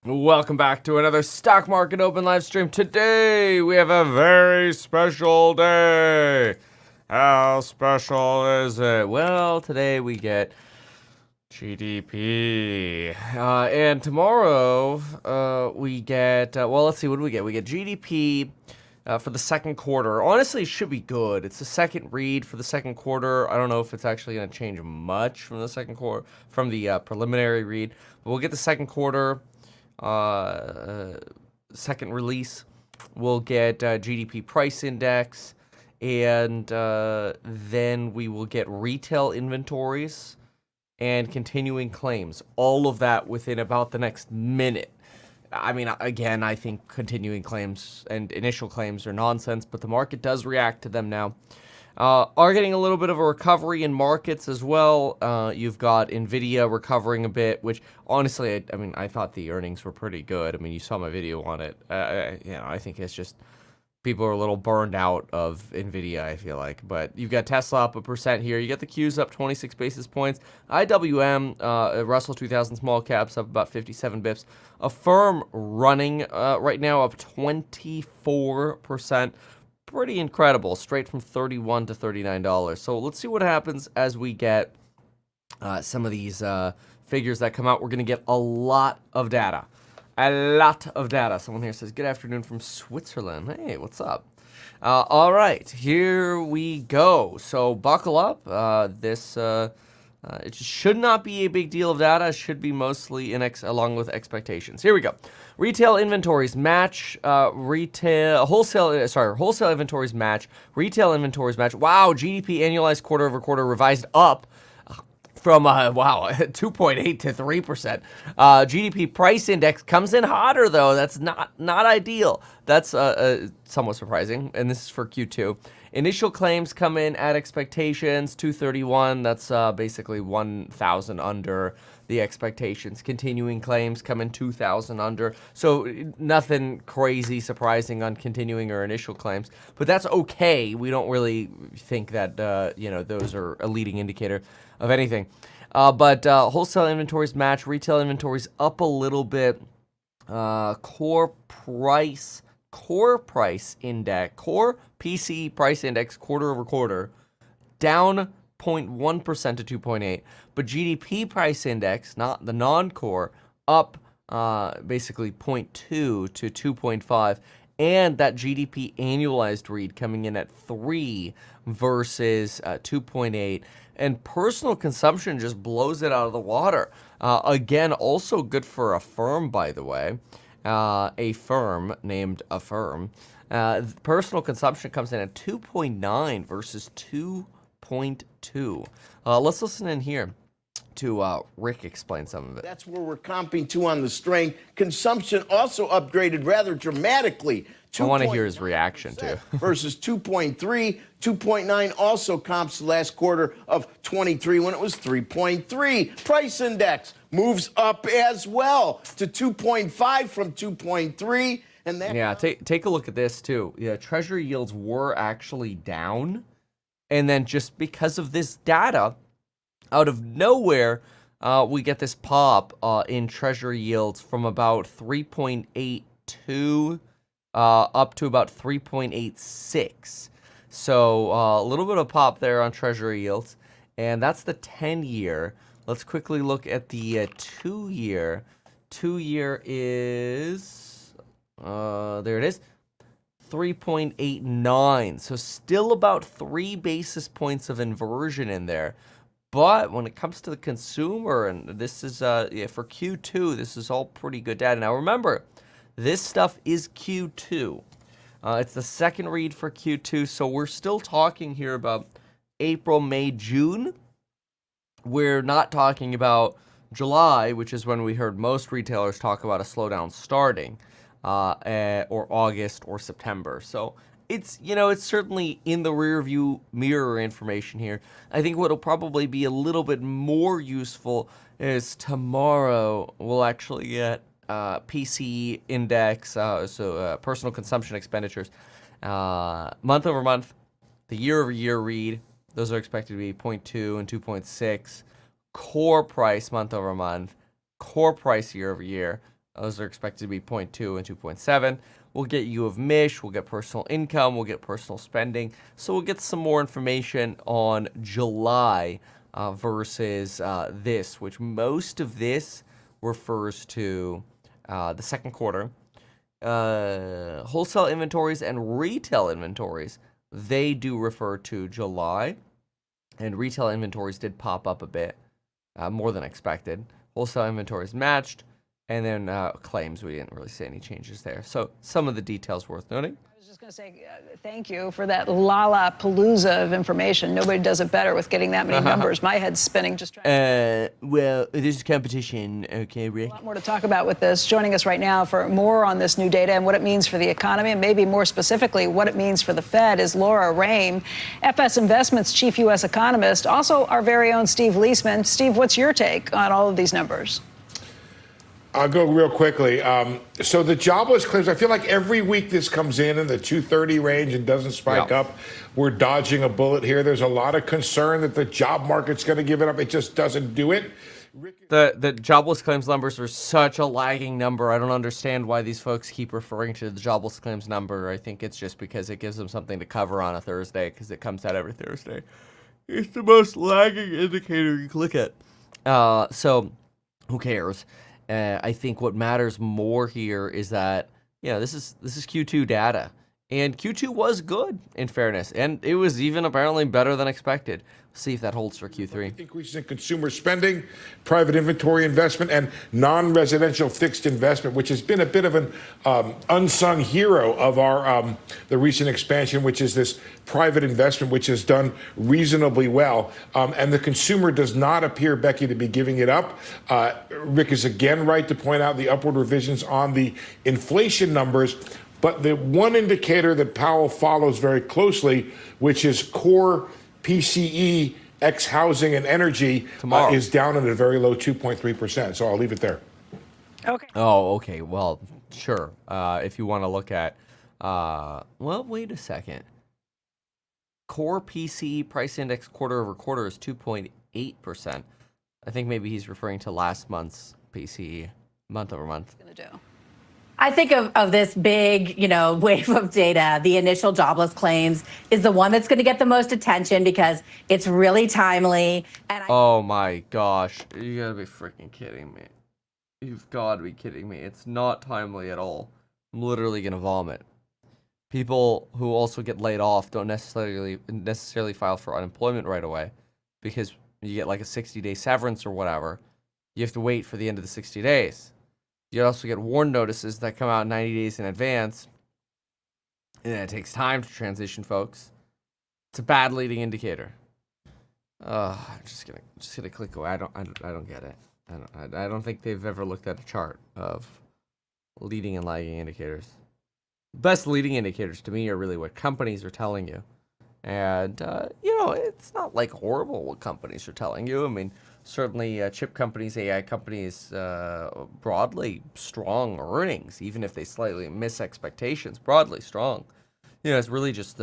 Welcome back to another Stock Market Open live stream. Today we have a very special day. How special is it? Well, today we get GDP. And tomorrow we get, well, let's see, what do we get? We get GDP for the second quarter. Honestly, it should be good. It's the second read for the second quarter. I don't know if it's actually going to change much from the second quarter, from the preliminary read. But we'll get the second quarter. Second release, we'll get GDP price index, and then we will get retail inventories and continuing claims. All of that within about the next minute. I mean, again, I think continuing claims and initial claims are nonsense, but the market does react to them now. Are getting a little bit of a recovery in markets as well. You've got Nvidia recovering a bit, which honestly, I mean, I thought the earnings were pretty good. I mean, you saw my video on it. I think it's just people are a little burned out of Nvidia, I feel like. But you've got Tesla up 1% here. You got the Qs up 26 basis points. IWM, Russell 2000 small caps up about 57 bips. A firm running right now up 24%. Pretty incredible, straight from $31 to $39. So let's see what happens as we get some of these figures that come out. We're going to get a lot of data. Someone here says, good afternoon from Switzerland. Hey, what's up? All right, here we go. So buckle up. It should not be a big deal of data. It should be mostly along with expectations. Here we go. Retail inventories match. Wholesale inventories match. Retail inventories match. Wow, GDP annualized quarter over quarter revised up from 2.8 to 3%. GDP price index comes in hotter though. That's not ideal. That's somewhat surprising, and this is for Q2. Initial claims come in at expectations, 231. That's basically 1,000 under the expectations. Continuing claims come in 2,000 under. So nothing crazy surprising on continuing or initial claims, but that's okay. We don't really think that those are a leading indicator of anything. But wholesale inventories match. Retail inventories up a little bit. Core PCE price index quarter over quarter down 0.1% to 2.8, but GDP price index, not the non-core, up basically 0.2 to 2.5, and that GDP annualized read coming in at 3 versus 2.8. And personal consumption just blows it out of the water. Again, also good for a firm, by the way. A firm named Affirm. Personal consumption comes in at 2.9 versus 2.2. Let's listen in here to Rick explain some of it. That's where we're comping to on the strength. Consumption also upgraded rather dramatically. I want to hear his reaction too. Versus 2.3, 2.9 also comps last quarter of 23 when it was 3.3. Price index moves up as well to 2.5 from 2.3. And that take a look at this too. Yeah, Treasury yields were actually down, and then just because of this data, out of nowhere, we get this pop in Treasury yields from about 3.82 up to about 3.86. So a little bit of pop there on Treasury yields, and that's the 10-year. Let's quickly look at the 2-year. 2-year is, there it is, 3.89. So still about 3 basis points of inversion in there. But when it comes to the consumer, and this is for Q2, this is all pretty good data. Now remember, this stuff is Q2. It's the second read for Q2, so we're still talking here about April, May, June. We're not talking about July, which is when we heard most retailers talk about a slowdown starting, or August or September. So it's certainly in the rear view mirror information here. I think what'll probably be a little bit more useful is tomorrow we'll actually get PCE index, personal consumption expenditures, month over month, the year over year read. Those are expected to be 0.2 and 2.6. Core price month over month, core price year over year, Those are expected to be 0.2 and 2.7. We'll get U of MISH, we'll get personal income, we'll get personal spending. So we'll get some more information on July versus this, which most of this refers to the second quarter. Wholesale inventories and retail inventories, they do refer to July. And retail inventories did pop up a bit, more than expected. Wholesale inventories matched. And then claims, we didn't really see any changes there. So some of the details worth noting. I was just going to say thank you for that Lollapalooza of information. Nobody does it better with getting that many numbers. My head's spinning just trying well, there's competition. Okay, Rick. A lot more to talk about with this. Joining us right now for more on this new data and what it means for the economy, and maybe more specifically what it means for the Fed, is Laura Raim, FS Investments chief U.S. economist, also our very own Steve Leisman. Steve, what's your take on all of these numbers? I'll go real quickly. So the jobless claims, I feel like every week this comes in the 230 range and doesn't spike up. We're dodging a bullet here. There's a lot of concern that the job market's going to give it up. It just doesn't do it. The jobless claims numbers are such a lagging number. I don't understand why these folks keep referring to the jobless claims number. I think it's just because it gives them something to cover on a Thursday, because it comes out every Thursday. It's the most lagging indicator you can look at. So who cares? I think what matters more here is that, this is Q2 data, and Q2 was good, in fairness, and it was even apparently better than expected. See if that holds for Q3. Increases in consumer spending, private inventory investment, and non-residential fixed investment, which has been a bit of an unsung hero of our the recent expansion, which is this private investment, which has done reasonably well. And the consumer does not appear, Becky, to be giving it up. Rick is again right to point out the upward revisions on the inflation numbers. But the one indicator that Powell follows very closely, which is core PCE, ex-housing and energy, is down at a very low 2.3%. So I'll leave it there. Okay. Oh, okay. Well, sure. If you want to look at, well, wait a second. Core PCE price index quarter over quarter is 2.8%. I think maybe he's referring to last month's PCE, month over month. Gonna do. I think of this big, wave of data. The initial jobless claims is the one that's going to get the most attention because it's really timely. And oh my gosh, you gotta be freaking kidding me! You've got to be kidding me! It's not timely at all. I'm literally gonna vomit. People who also get laid off don't necessarily file for unemployment right away, because you get like a 60-day severance or whatever. You have to wait for the end of the 60 days. You also get warn notices that come out 90 days in advance, and then it takes time to transition folks. It's a bad leading indicator. I'm just gonna click away. I don't get it. I don't think they've ever looked at a chart of leading and lagging indicators. Best leading indicators to me are really what companies are telling you, and it's not like horrible what companies are telling you. I mean, certainly chip companies, AI companies, broadly strong earnings, even if they slightly miss expectations, broadly strong. It's really just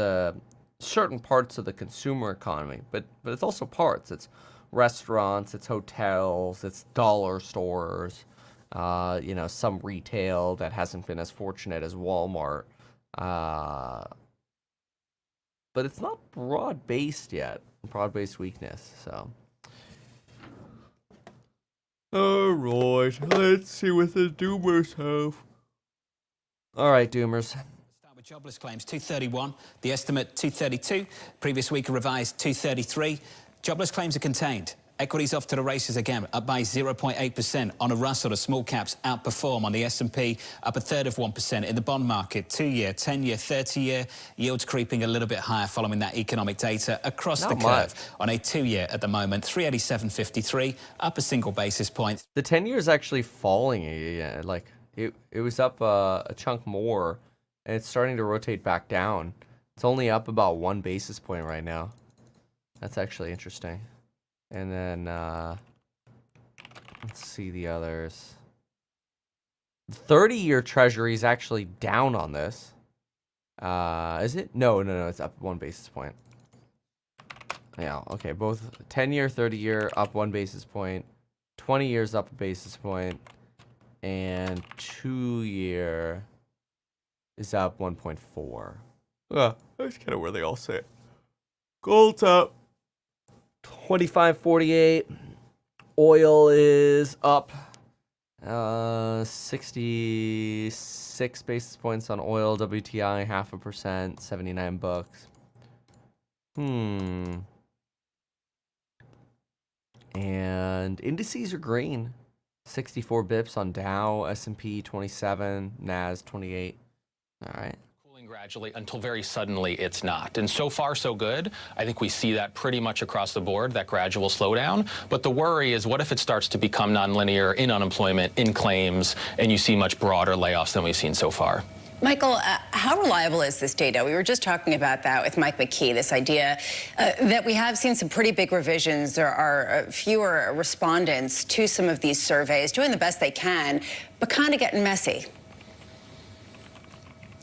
certain parts of the consumer economy, but it's also parts. It's restaurants, it's hotels, it's dollar stores, some retail that hasn't been as fortunate as Walmart. But it's not broad-based yet, broad-based weakness, so. Alright, let's see what the Doomers have. Alright, Doomers. Start with jobless claims, 231. The estimate, 232. Previous week, a revised 233. Jobless claims are contained. Equities off to the races again, up by 0.8%. On a Russell, the small caps outperform. On the S&P, up 1/3 of 1%. In the bond market, 2-year, 10-year, 30-year, yields creeping a little bit higher following that economic data across the curve. On a 2-year at the moment, 387.53, up a single basis point. The 10-year is actually falling. Like it was up a chunk more, and it's starting to rotate back down. It's only up about 1 basis point right now. That's actually interesting. And then, let's see the others. 30-year Treasury is actually down on this. Is it? No, it's up 1 basis point. Yeah, okay, both 10-year, 30-year up 1 basis point. 20 years up a basis point. and 2-year is up 1.4. That's kind of where they all sit. Gold's up 25.48. Oil is up 66 basis points on oil. WTI 0.5%, 79 bucks. And indices are green. 64 bips on Dow, S&P 27, Nas 28. All right. Cooling gradually until very suddenly it's not. And so far, so good. I think we see that pretty much across the board, that gradual slowdown. But the worry is, what if it starts to become nonlinear in unemployment, in claims, and you see much broader layoffs than we've seen so far? Michael, how reliable is this data? We were just talking about that with Mike McKee, this idea that we have seen some pretty big revisions. There are fewer respondents to some of these surveys, doing the best they can, but kind of getting messy.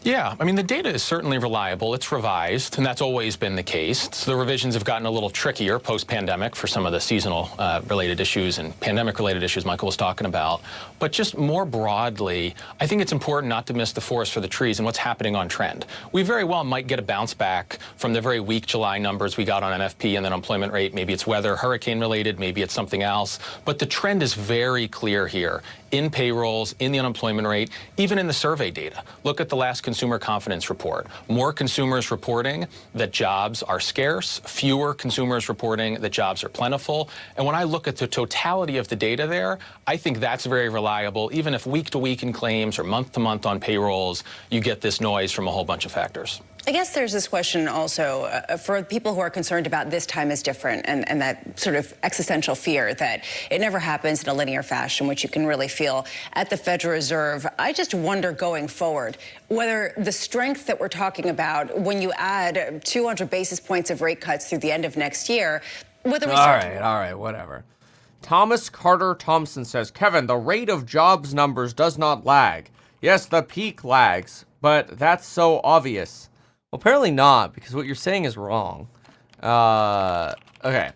Yeah, I mean, the data is certainly reliable. It's revised, and that's always been the case. So the revisions have gotten a little trickier post-pandemic for some of the seasonal related issues and pandemic-related issues Michael was talking about. But just more broadly, I think it's important not to miss the forest for the trees and what's happening on trend. We very well might get a bounce back from the very weak July numbers we got on NFP and then unemployment rate. Maybe it's weather, hurricane-related, maybe it's something else. But the trend is very clear here in payrolls, in the unemployment rate, even in the survey data. Look at the last consumer confidence report. More consumers reporting that jobs are scarce, fewer consumers reporting that jobs are plentiful. And when I look at the totality of the data there, I think that's very reliable. Even if week to week in claims or month to month on payrolls, you get this noise from a whole bunch of factors. I guess there's this question also for people who are concerned about this time is different and that sort of existential fear that it never happens in a linear fashion, which you can really feel at the Federal Reserve. I just wonder going forward whether the strength that we're talking about when you add 200 basis points of rate cuts through the end of next year, whether we start all right, whatever. Thomas Carter Thompson says, Kevin, the rate of jobs numbers does not lag. Yes, the peak lags, but that's so obvious. Well, apparently not, because what you're saying is wrong. Okay.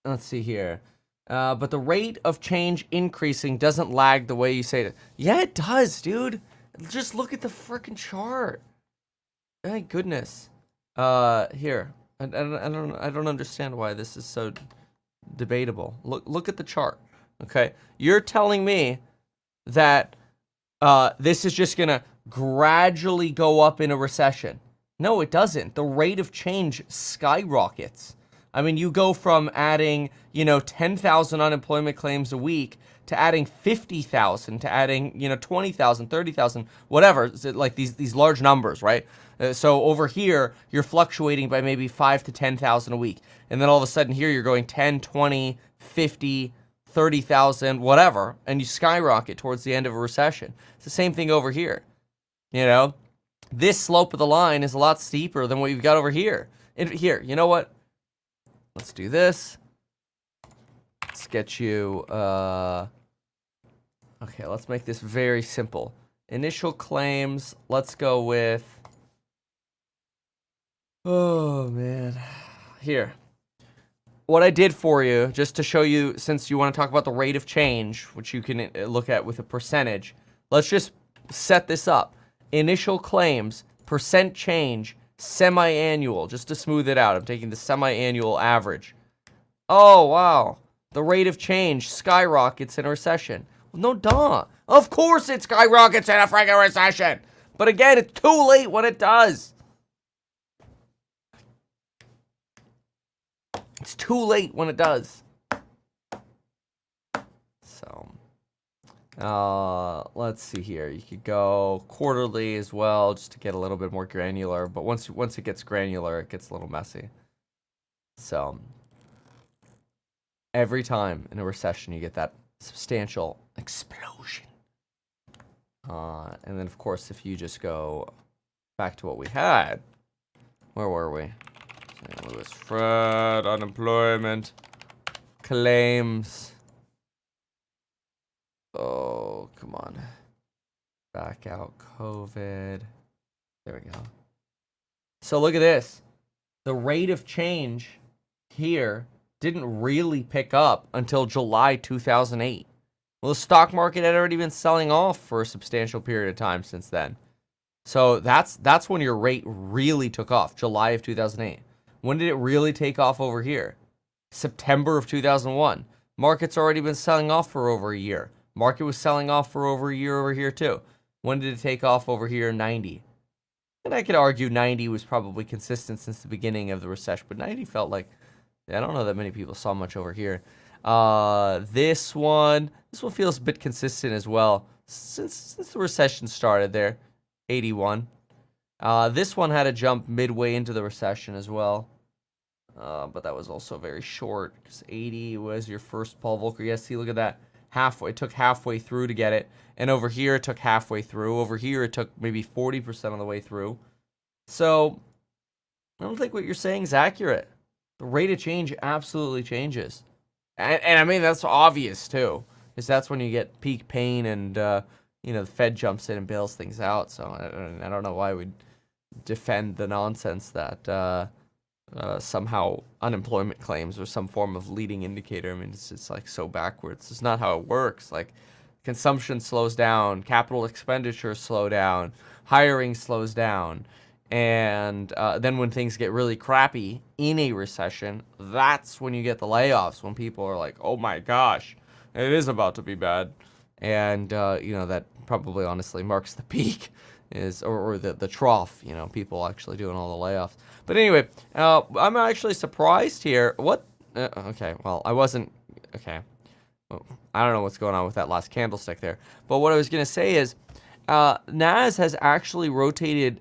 Let's see here. But the rate of change increasing doesn't lag the way you say it. Yeah, it does, dude. Just look at the freaking chart. Thank goodness. Here. I don't understand why this is so debatable. Look at the chart. Okay? You're telling me that this is just gonna gradually go up in a recession. No, it doesn't. The rate of change skyrockets. I mean, you go from adding, 10,000 unemployment claims a week to adding 50,000, to adding, 20,000, 30,000, whatever, like these large numbers, right? So over here, you're fluctuating by maybe 5 to 10,000 a week. And then all of a sudden here, you're going 10, 20, 50, 30,000, whatever, and you skyrocket towards the end of a recession. It's the same thing over here, This slope of the line is a lot steeper than what you've got over here. Here, you know what? Let's do this. Let's get you, okay, let's make this very simple. Initial claims, let's go with, oh man, here. What I did for you, just to show you, since you want to talk about the rate of change, which you can look at with a percentage, let's just set this up. Initial claims, percent change, semi-annual, just to smooth it out. I'm taking the semi-annual average. Oh, wow. The rate of change skyrockets in a recession. Well, no, duh. Of course it skyrockets in a freaking recession. But again, it's too late when it does. It's too late when it does. So, let's see here. You could go quarterly as well, just to get a little bit more granular. But once it gets granular, it gets a little messy. So, every time in a recession, you get that substantial explosion. And then, of course, if you just go back to what we had, where were we? St. Louis Fred, unemployment, claims. Oh, come on. Back out COVID. There we go. So look at this. The rate of change here didn't really pick up until July 2008. Well, the stock market had already been selling off for a substantial period of time since then. So that's when your rate really took off, July of 2008. When did it really take off over here? September of 2001. Market's already been selling off for over a year. Market was selling off for over a year over here too. When did it take off over here? 90. And I could argue 90 was probably consistent since the beginning of the recession, but 90 felt like, I don't know that many people saw much over here. This one feels a bit consistent as well since the recession started there, 81. This one had a jump midway into the recession as well, but that was also very short because 80 was your first Paul Volcker. Yes, see, look at that. Halfway, it took halfway through to get it, and over here it took halfway through. Over here it took maybe 40% of the way through. So I don't think what you're saying is accurate. The rate of change absolutely changes. And I mean, that's obvious, too. Because that's when you get peak pain and, the Fed jumps in and bails things out. So I don't know why we'd defend the nonsense that somehow unemployment claims are some form of leading indicator. I mean, it's just, like, so backwards. It's not how it works. Like, consumption slows down. Capital expenditures slow down. Hiring slows down. And then when things get really crappy in a recession, that's when you get the layoffs, when people are like, oh my gosh, it is about to be bad. And, that probably honestly marks the peak or the trough, people actually doing all the layoffs. But anyway, I'm actually surprised here. What? Okay, well, I wasn't, okay. Well, I don't know what's going on with that last candlestick there. But what I was going to say is NAS has actually rotated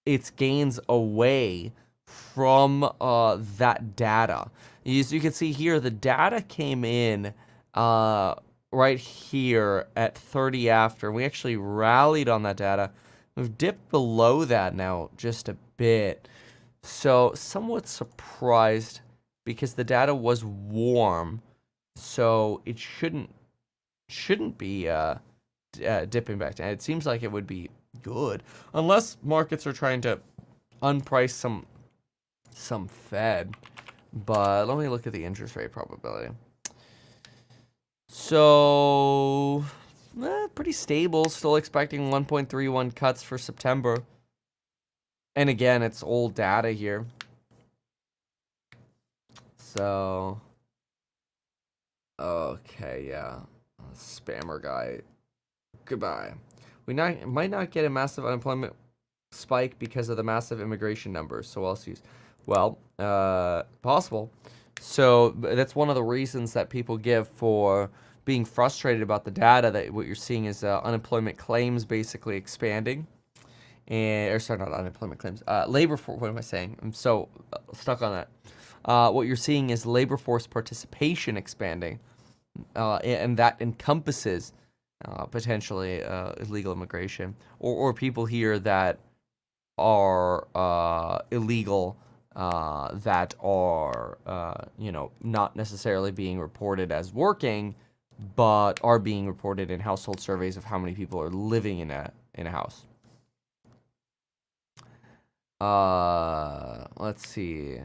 its gains away from that data. As you can see here, the data came in right here at 30 after. We actually rallied on that data. We've dipped below that now just a bit. So somewhat surprised because the data was warm. So it shouldn't be dipping back down. It seems like it would be good unless markets are trying to unprice some Fed. But let me look at the interest rate probability. So pretty stable, still expecting 1.31 cuts for September. And again, it's old data here. So okay, yeah. Spammer guy. Goodbye. We might not get a massive unemployment spike because of the massive immigration numbers. So else use, well, possible. So that's one of the reasons that people give for being frustrated about the data. That what you're seeing is unemployment claims basically expanding, or sorry, not unemployment claims. Labor force. What am I saying? I'm so stuck on that. What you're seeing is labor force participation expanding, and that encompasses potentially illegal immigration or people here that are illegal, that are not necessarily being reported as working, but are being reported in household surveys of how many people are living in a house. Let's see.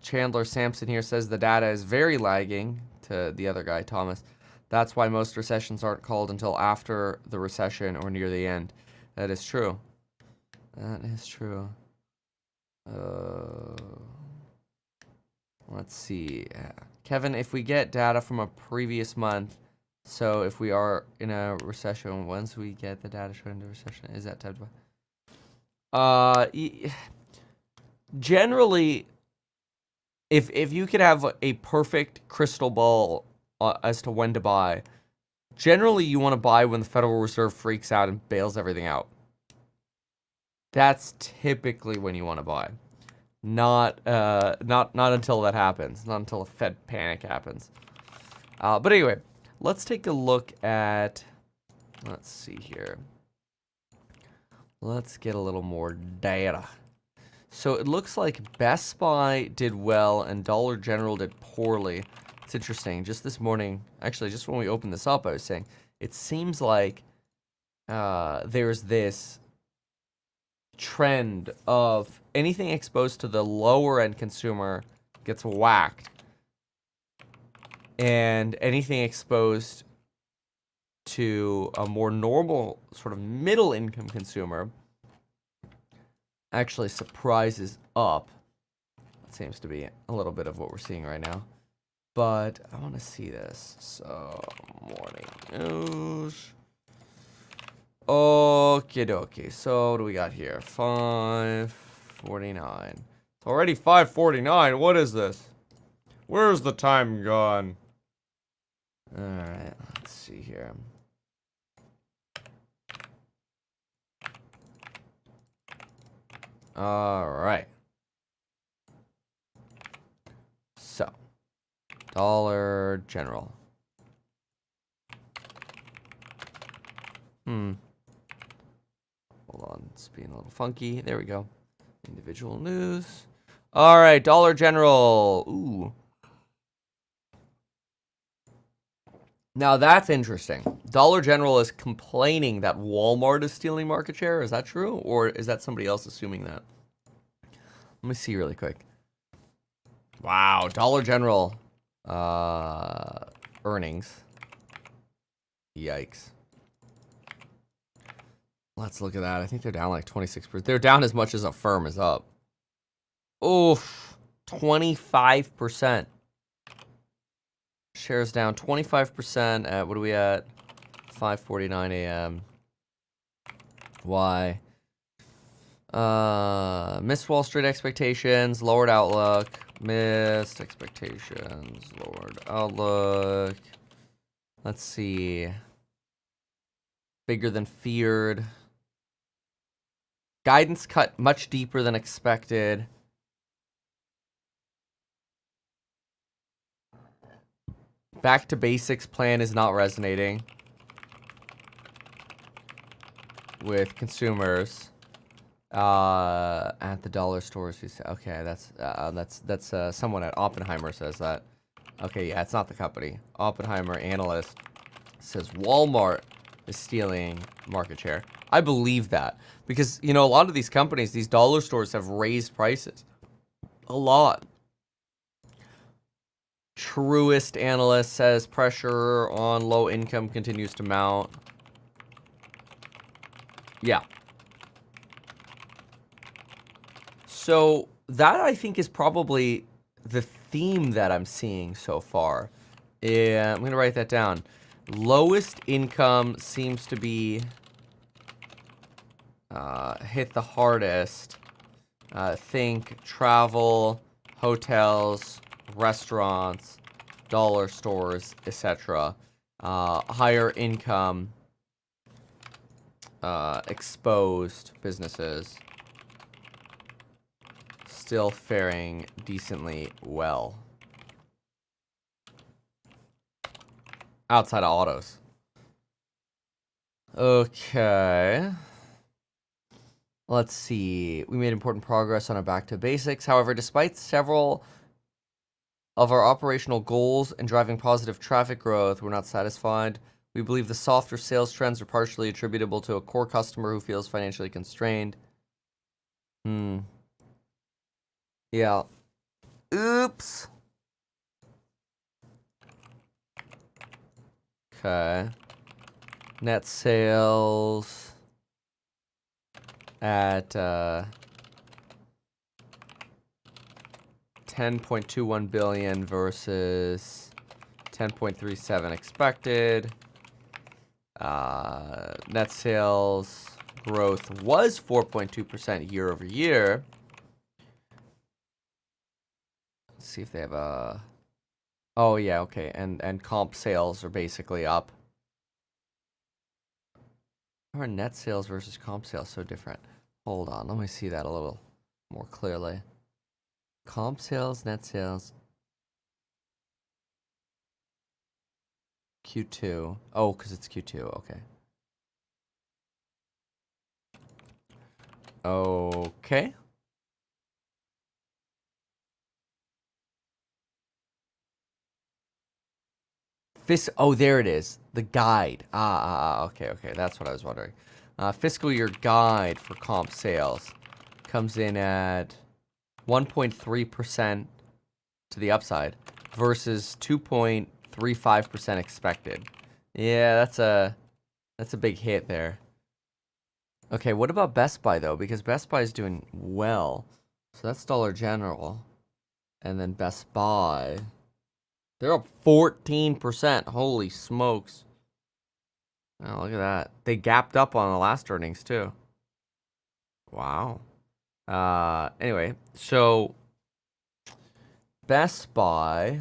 Chandler Sampson here says the data is very lagging to the other guy, Thomas. That's why most recessions aren't called until after the recession or near the end. That is true. That is true. Let's see. Kevin, if we get data from a previous month, so if we are in a recession, once we get the data showing the recession, is that time to generally, if you could have a perfect crystal ball as to when to buy, generally you want to buy when the Federal Reserve freaks out and bails everything out. That's typically when you want to buy. Not until that happens. Not until a Fed panic happens. But anyway, let's take a look at. Let's see here. Let's get a little more data. So it looks like Best Buy did well and Dollar General did poorly. It's interesting. Just this morning, actually, just when we opened this up, I was saying it seems like there's this trend of anything exposed to the lower end consumer gets whacked, and anything exposed to a more normal sort of middle income consumer actually surprises up. That seems to be a little bit of what we're seeing right now. But I want to see this. So, morning news. Okay, dokie. So, what do we got here? 5:49. It's already 5:49. What is this? Where's the time gone? Alright, let's see here. Alright. So, Dollar General. Hold on, it's being a little funky. There we go. Individual news. Alright, Dollar General. Ooh. Now that's interesting. Dollar General is complaining that Walmart is stealing market share. Is that true? Or is that somebody else assuming that? Let me see really quick. Wow, Dollar General earnings. Yikes. Let's look at that. I think they're down like 26%. They're down as much as a firm is up. Oof, 25%. Shares down 25% at, what are we at? 5:49 a.m. Why? Missed Wall Street expectations, lowered outlook. Missed expectations, lowered outlook. Let's see. Bigger than feared. Guidance cut much deeper than expected. Back to basics plan is not resonating with consumers at the dollar stores. Okay, that's someone at Oppenheimer says that. Okay, yeah, it's not the company. Oppenheimer analyst says Walmart is stealing market share. I believe that because, you know, a lot of these companies, these dollar stores have raised prices a lot. Truist analyst says pressure on low income continues to mount. Yeah. So that, I think, is probably the theme that I'm seeing so far. Yeah, I'm going to write that down. Lowest income seems to be hit the hardest. Think travel, hotels, restaurants, dollar stores, etc. Higher income exposed businesses still faring decently well. Outside of autos. Okay. Let's see. We made important progress on our back to basics. However, despite several of our operational goals and driving positive traffic growth, we're not satisfied. We believe the softer sales trends are partially attributable to a core customer who feels financially constrained. Yeah. Oops. Okay. Net sales at 10.21 billion versus 10.37 expected. Net sales growth was 4.2% year over year. Let's see if they have a... Oh, yeah, okay. And comp sales are basically up. How are net sales versus comp sales so different? Hold on, let me see that a little more clearly. Comp sales, net sales. Q2. Oh, because it's Q2, okay. Okay. Oh, there it is. The guide. Okay, that's what I was wondering. Fiscal year guide for comp sales comes in at 1.3% to the upside versus 2.35% expected. Yeah, that's a big hit there. Okay, what about Best Buy though? Because Best Buy is doing well. So that's Dollar General. And then Best Buy, they're up 14%. Holy smokes. Oh, look at that. They gapped up on the last earnings too. Wow. Anyway, so Best Buy.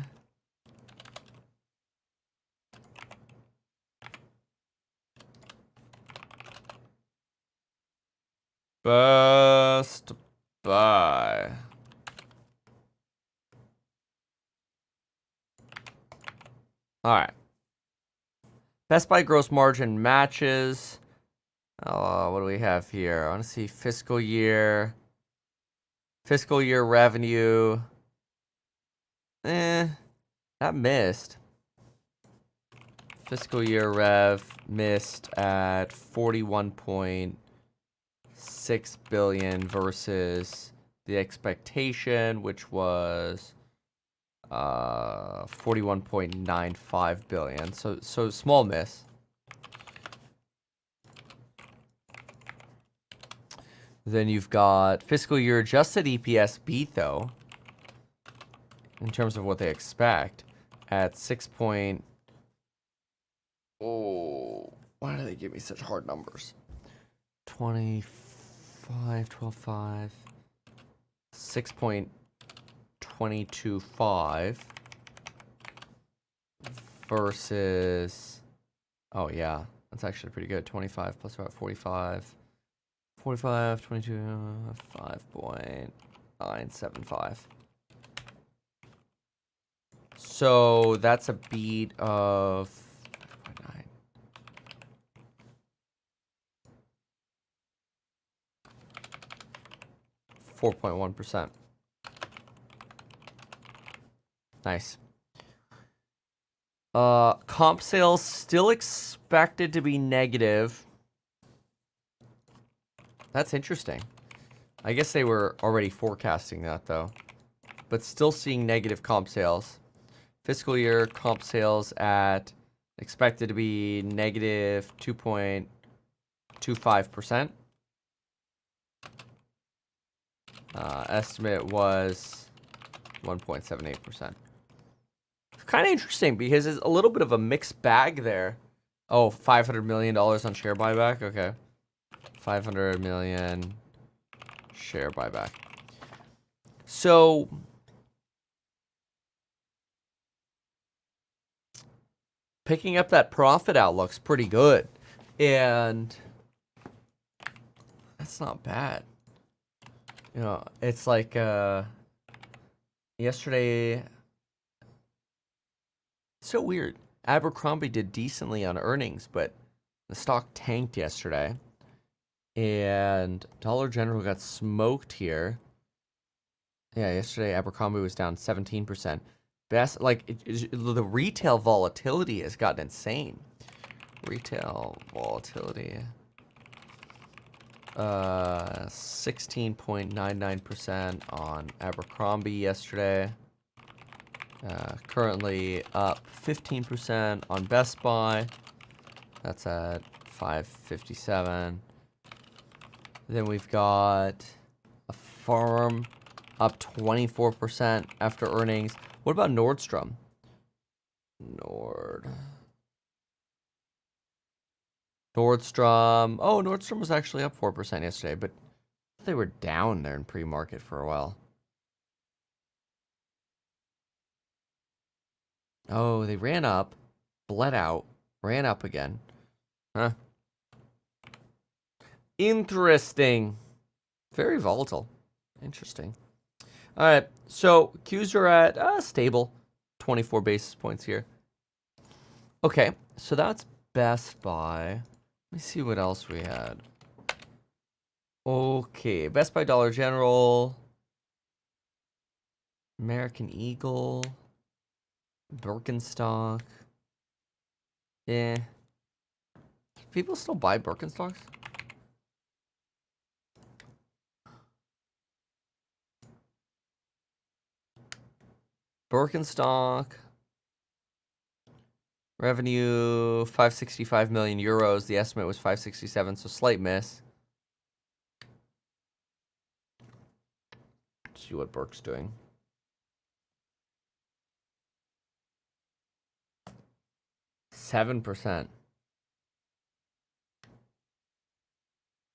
Best Buy. All right. Best Buy gross margin matches. What do we have here? I want to see fiscal year. Fiscal year revenue. That missed. Fiscal year rev missed at 41.6 billion versus the expectation, which was 41.95 billion. So small miss. Then you've got fiscal year adjusted EPS beat though, in terms of what they expect, at 6. Oh, why do they give me such hard numbers? 25, 12, 5, 6.225 versus, oh yeah, that's actually pretty good. 25 plus about 45, 45, 22, 5.975. So that's a beat of 4.1%. Nice. Comp sales still expected to be negative. That's interesting. I guess they were already forecasting that though. But still seeing negative comp sales. Fiscal year comp sales at expected to be negative 2.25%. Estimate was 1.78%. Kind of interesting because it's a little bit of a mixed bag there. Oh, $500 million on share buyback? Okay. 500 million share buyback. So picking up that profit outlook's pretty good. And that's not bad. You know, it's like yesterday. So weird. Abercrombie did decently on earnings, but the stock tanked yesterday. And Dollar General got smoked here. Yeah, yesterday Abercrombie was down 17%. The retail volatility has gotten insane. Retail volatility. 16.99% on Abercrombie yesterday. Currently up 15% on Best Buy. That's at 557. Then we've got a Farm up 24% after earnings. What about Nordstrom? Nordstrom. Oh, Nordstrom was actually up 4% yesterday, but they were down there in pre-market for a while. Oh, they ran up, bled out, ran up again. Huh. Interesting. Very volatile. Interesting. All right, so Qs are at stable, 24 basis points here. Okay, so that's Best Buy. Let me see what else we had. Okay, Best Buy, Dollar General, American Eagle, Birkenstock. Yeah. People still buy Birkenstocks? Birkenstock. Revenue 565 million euros. The estimate was 567, so slight miss. Let's see what Burke's doing. %7.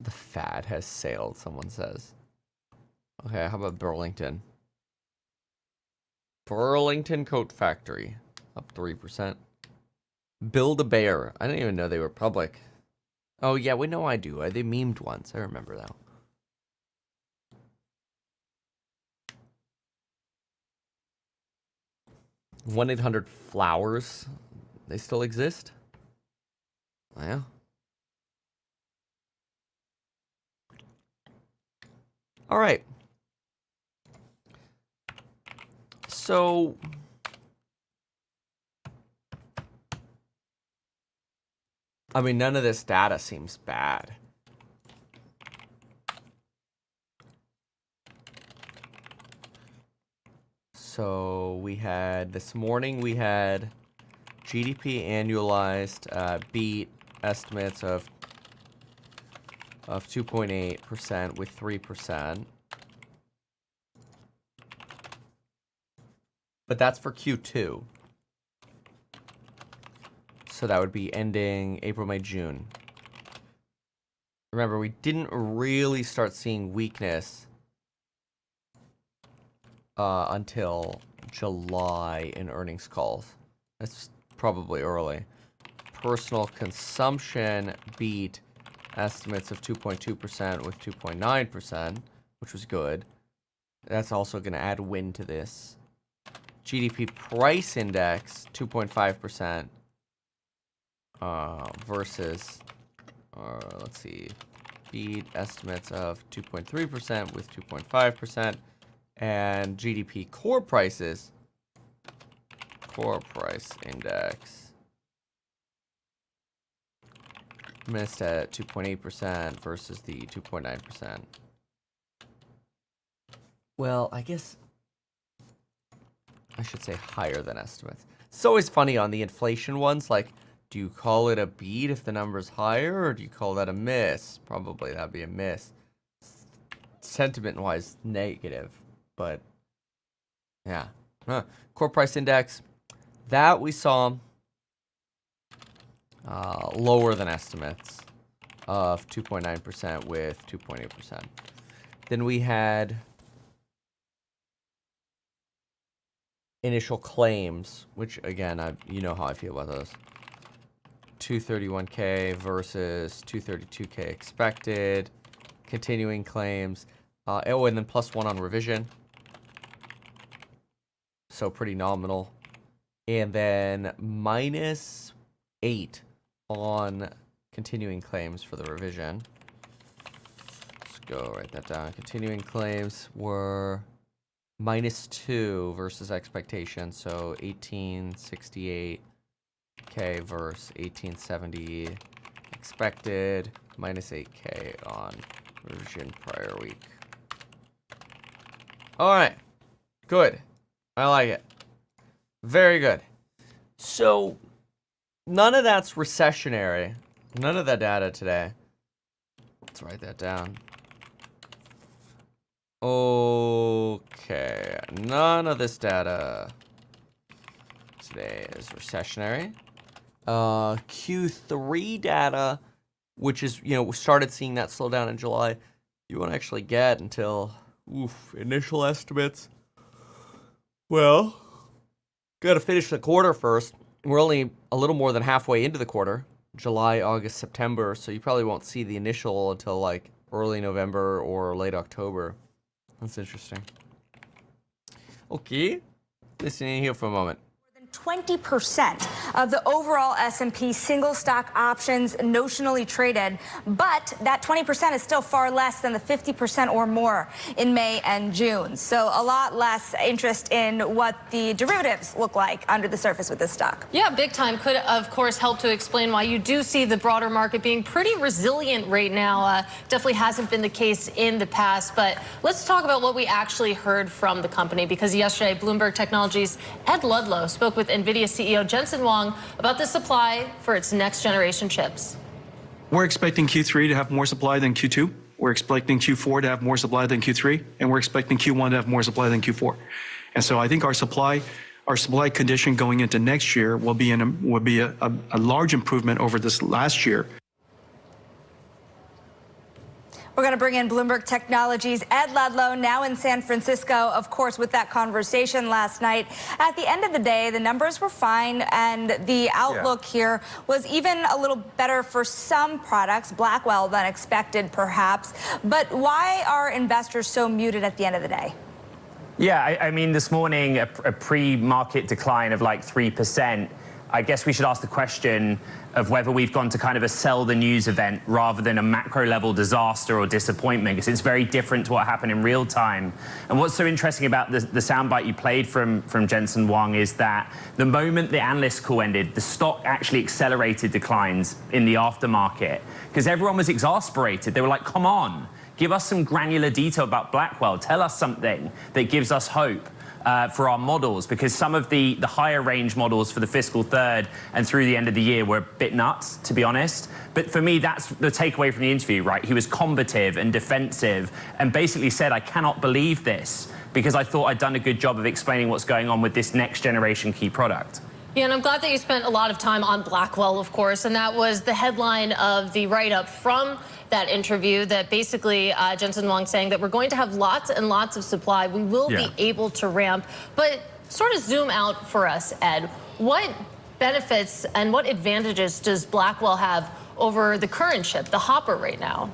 The fad has sailed, someone says. Okay, how about Burlington? Burlington Coat Factory, up 3%. Build-A-Bear. I didn't even know they were public. Oh, yeah, we know I do. They memed once. I remember that. $1-800-Flowers. They still exist? Yeah. All right. So I mean, none of this data seems bad. So we had this morning, we had GDP annualized beat estimates of 2.8% with 3%. But that's for Q2. So that would be ending April, May, June. Remember, we didn't really start seeing weakness until July in earnings calls. That's probably early. Personal consumption beat estimates of 2.2% with 2.9%, which was good. That's also going to add wind to this. GDP price index, 2.5%. Versus, let's see, beat estimates of 2.3% with 2.5%, and GDP core prices, core price index, missed at 2.8% versus the 2.9%. Well, I guess I should say higher than estimates. It's always funny on the inflation ones, like, do you call it a beat if the number's higher, or do you call that a miss? Probably that'd be a miss. Sentiment-wise, negative, but yeah. Core price index, that we saw lower than estimates of 2.9% with 2.8%. Then we had initial claims, which again, you know how I feel about those. 231K versus 232K expected. Continuing claims. Oh, and then +1 on revision. So pretty nominal. And then -8 on continuing claims for the revision. Let's go write that down. Continuing claims were -2 versus expectation. So 1868. K versus 1870 expected, -8K on revision prior week. All right, good. I like it. Very good. So none of that's recessionary. None of that data today. Let's write that down. Okay, none of this data today is recessionary. Q3 data, which is, we started seeing that slow down in July. You won't actually get until, initial estimates. Well, got to finish the quarter first. We're only a little more than halfway into the quarter, July, August, September, so you probably won't see the initial until like early November or late October. That's interesting. Okay, listen in here for a moment. 20% of the overall S&P single stock options notionally traded, but that 20% is still far less than the 50% or more in May and June. So a lot less interest in what the derivatives look like under the surface with this stock. Yeah, big time. Could, of course, help to explain why you do see the broader market being pretty resilient right now. Definitely hasn't been the case in the past. But let's talk about what we actually heard from the company, because yesterday Bloomberg Technologies' Ed Ludlow spoke with NVIDIA CEO Jensen Huang about the supply for its next generation chips. We're expecting Q3 to have more supply than Q2. We're expecting Q4 to have more supply than Q3, and we're expecting Q1 to have more supply than Q4. And so I think our supply condition going into next year will be a large improvement over this last year. We're going to bring in Bloomberg Technologies' Ed Ludlow, now in San Francisco, of course, with that conversation last night. At the end of the day, the numbers were fine, and the outlook here was even a little better for some products, Blackwell, than expected, perhaps. But why are investors so muted at the end of the day? Yeah, I mean, this morning, a pre-market decline of like 3%. I guess we should ask the question of whether we've gone to kind of a sell the news event rather than a macro level disaster or disappointment, because it's very different to what happened in real time. And what's so interesting about the soundbite you played from Jensen Huang is that the moment the analyst call ended, the stock actually accelerated declines in the aftermarket because everyone was exasperated. They were like, come on, give us some granular detail about Blackwell. Tell us something that gives us hope. For our models, because some of the higher range models for the fiscal third and through the end of the year were a bit nuts, to be honest. But for me, that's the takeaway from the interview, right? He was combative and defensive and basically said, I cannot believe this, because I thought I'd done a good job of explaining what's going on with this next generation key product. Yeah, and I'm glad that you spent a lot of time on Blackwell, of course, and that was the headline of the write-up from that interview, that basically Jensen Huang saying that we're going to have lots and lots of supply. We will be able to ramp. But sort of zoom out for us, Ed. What benefits and what advantages does Blackwell have over the current chip, the Hopper, right now?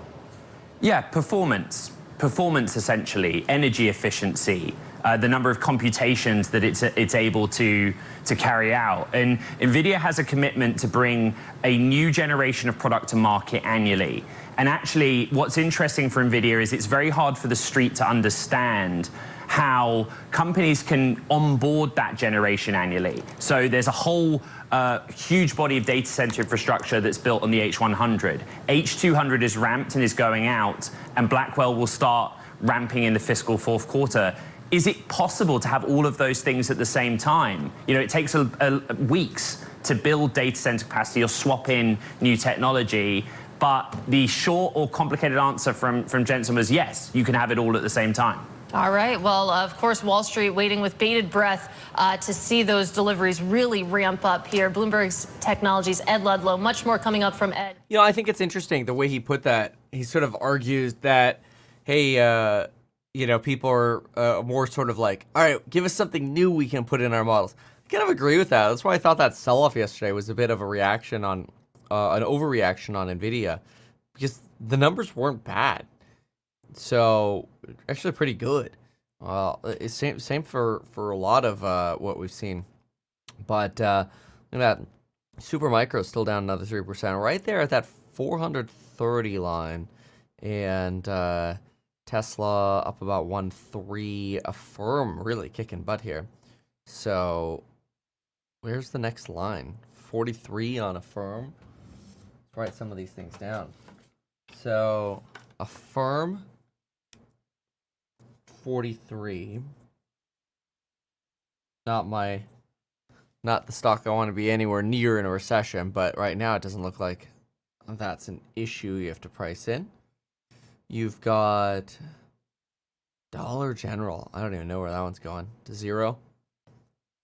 Yeah, performance essentially, energy efficiency. The number of computations that it's able to carry out. And NVIDIA has a commitment to bring a new generation of product to market annually. And actually, what's interesting for NVIDIA is it's very hard for the street to understand how companies can onboard that generation annually. So there's a whole huge body of data center infrastructure that's built on the H100. H200 is ramped and is going out, and Blackwell will start ramping in the fiscal fourth quarter. Is it possible to have all of those things at the same time? You know, it takes weeks to build data center capacity or swap in new technology. But the short or complicated answer from Jensen was yes, you can have it all at the same time. All right. Well, of course, Wall Street waiting with bated breath to see those deliveries really ramp up here. Bloomberg Technologies' Ed Ludlow. Much more coming up from Ed. You know, I think it's interesting the way he put that. He sort of argues that, hey, you know, people are more sort of like, all right, give us something new we can put in our models. I kind of agree with that. That's why I thought that sell-off yesterday was a bit of a reaction on, an overreaction on NVIDIA, because the numbers weren't bad. So actually pretty good. It's same for a lot of what we've seen. But look at that. Supermicro is still down another 3%, right there at that 430 line. And Tesla up about 1.3. Affirm really kicking butt here. So where's the next line? 43 on Affirm. Let's write some of these things down. So Affirm 43. Not the stock I want to be anywhere near in a recession, but right now it doesn't look like that's an issue you have to price in. You've got Dollar General. I don't even know where that one's going. To 0.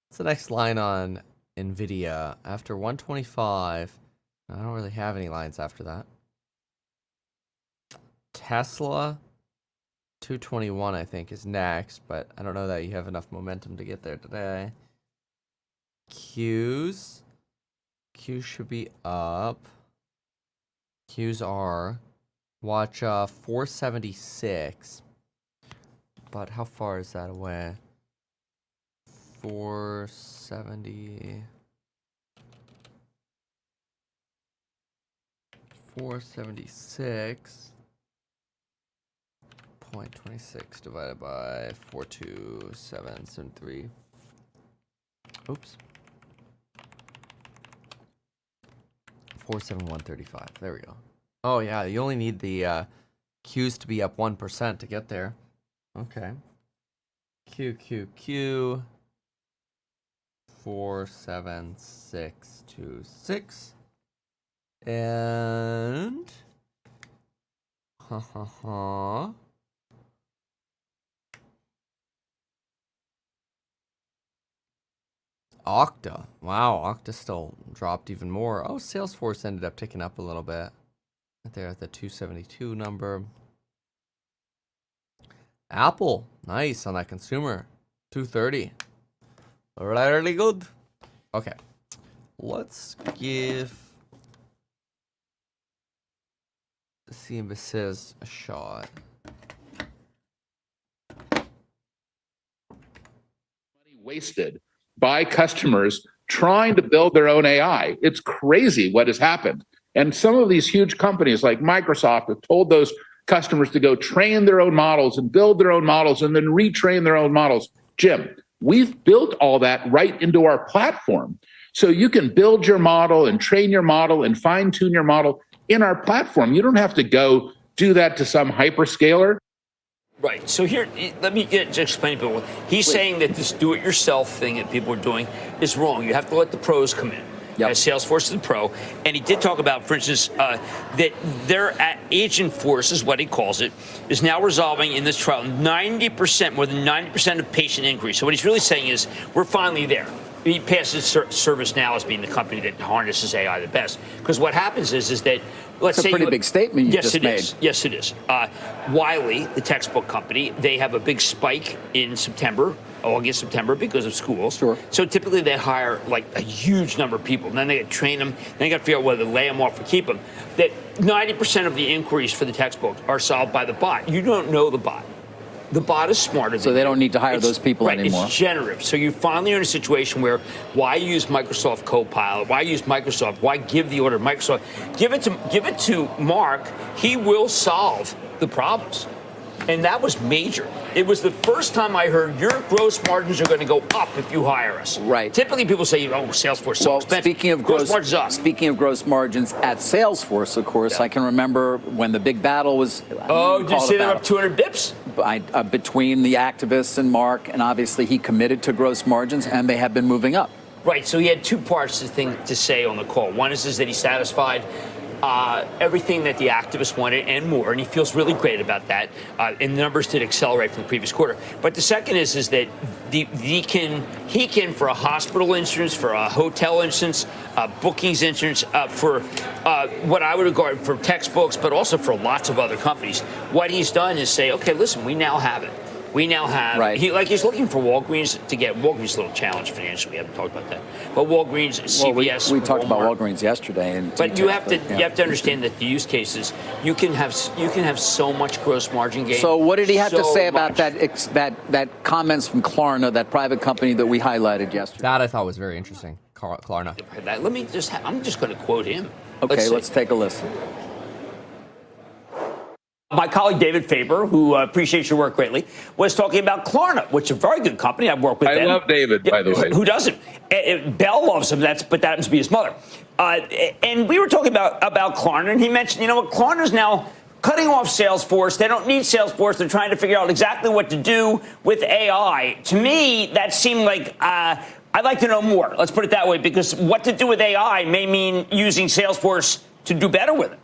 What's the next line on NVIDIA? After 125, I don't really have any lines after that. Tesla 221, I think, is next, but I don't know that you have enough momentum to get there today. Qs should be up. Qs are, watch 476, but how far is that away? 470. 476.26 divided by 42773. Oops. 47135. There we go. Oh yeah, you only need the Q's to be up 1% to get there. Okay. Q 47626 and Okta. Wow, Okta still dropped even more. Oh, Salesforce ended up ticking up a little bit. Right there at the 272 number. Apple, nice on that consumer. 230. Really good. Okay. Let's give CNBC a shot. Wasted by customers trying to build their own AI. It's crazy what has happened. And some of these huge companies like Microsoft have told those customers to go train their own models and build their own models and then retrain their own models. Jim, we've built all that right into our platform. So you can build your model and train your model and fine tune your model in our platform. You don't have to go do that to some hyperscaler. Right. So here, let me just explain to people. He's saying that this do-it-yourself thing that people are doing is wrong. You have to let the pros come in. Yep. Salesforce is the pro. And he did talk about, for instance, that their agent force, is what he calls it, is now resolving in this trial 90%, more than 90% of patient inquiries. So what he's really saying is we're finally there. He passes ServiceNow as being the company that harnesses AI the best. Because what happens is that, let's say... It's a pretty big statement you just made. Yes, it is. Wiley, the textbook company, they have a big spike in August, September, because of school. Sure. So typically they hire like a huge number of people. And then they got to train them. Then they got to figure out whether to lay them off or keep them. That 90% of the inquiries for the textbook are solved by the bot. You don't know the bot. The bot is smarter than so they don't need to hire those people anymore. It's generative. So you finally are in a situation where why use Microsoft Copilot? Why use Microsoft? Why give the order to Microsoft? Give it to Mark. He will solve the problems. And that was major. It was the first time I heard your gross margins are going to go up if you hire us. Right. Typically, people say, "Oh, Salesforce so expensive." Speaking of gross margins up. Speaking of gross margins at Salesforce, of course, I can remember when the big battle was. Oh, did you say they're up 200 bips? Between the activists and Mark, and obviously he committed to gross margins, and they have been moving up. Right. So he had two parts to say on the call. One is that he satisfied everything that the activists wanted and more, and he feels really great about that. And the numbers did accelerate from the previous quarter. But the second is that he can for a hospital insurance, for a hotel insurance, bookings insurance, for what I would regard for textbooks, but also for lots of other companies. What he's done is say, okay, listen, we now have it. We now have, he's looking for Walgreens to get, Walgreens a little challenge financially, we haven't talked about that. But Walgreens, CVS, we talked about Walgreens yesterday. But you have to understand that the use cases, you can have so much gross margin gain. So what did he have to say about that comments from Klarna, that private company that we highlighted yesterday? That I thought was very interesting, Klarna. Let me I'm just going to quote him. Okay, let's take a listen. My colleague David Faber, who appreciates your work greatly, was talking about Klarna, which is a very good company. I've worked with them. I love David, by the way. Who doesn't? Bell loves him, but that happens to be his mother. And we were talking about Klarna, and he mentioned, you know what, Klarna's now cutting off Salesforce. They don't need Salesforce. They're trying to figure out exactly what to do with AI. To me, that seemed like... I'd like to know more. Let's put it that way, because what to do with AI may mean using Salesforce to do better with it.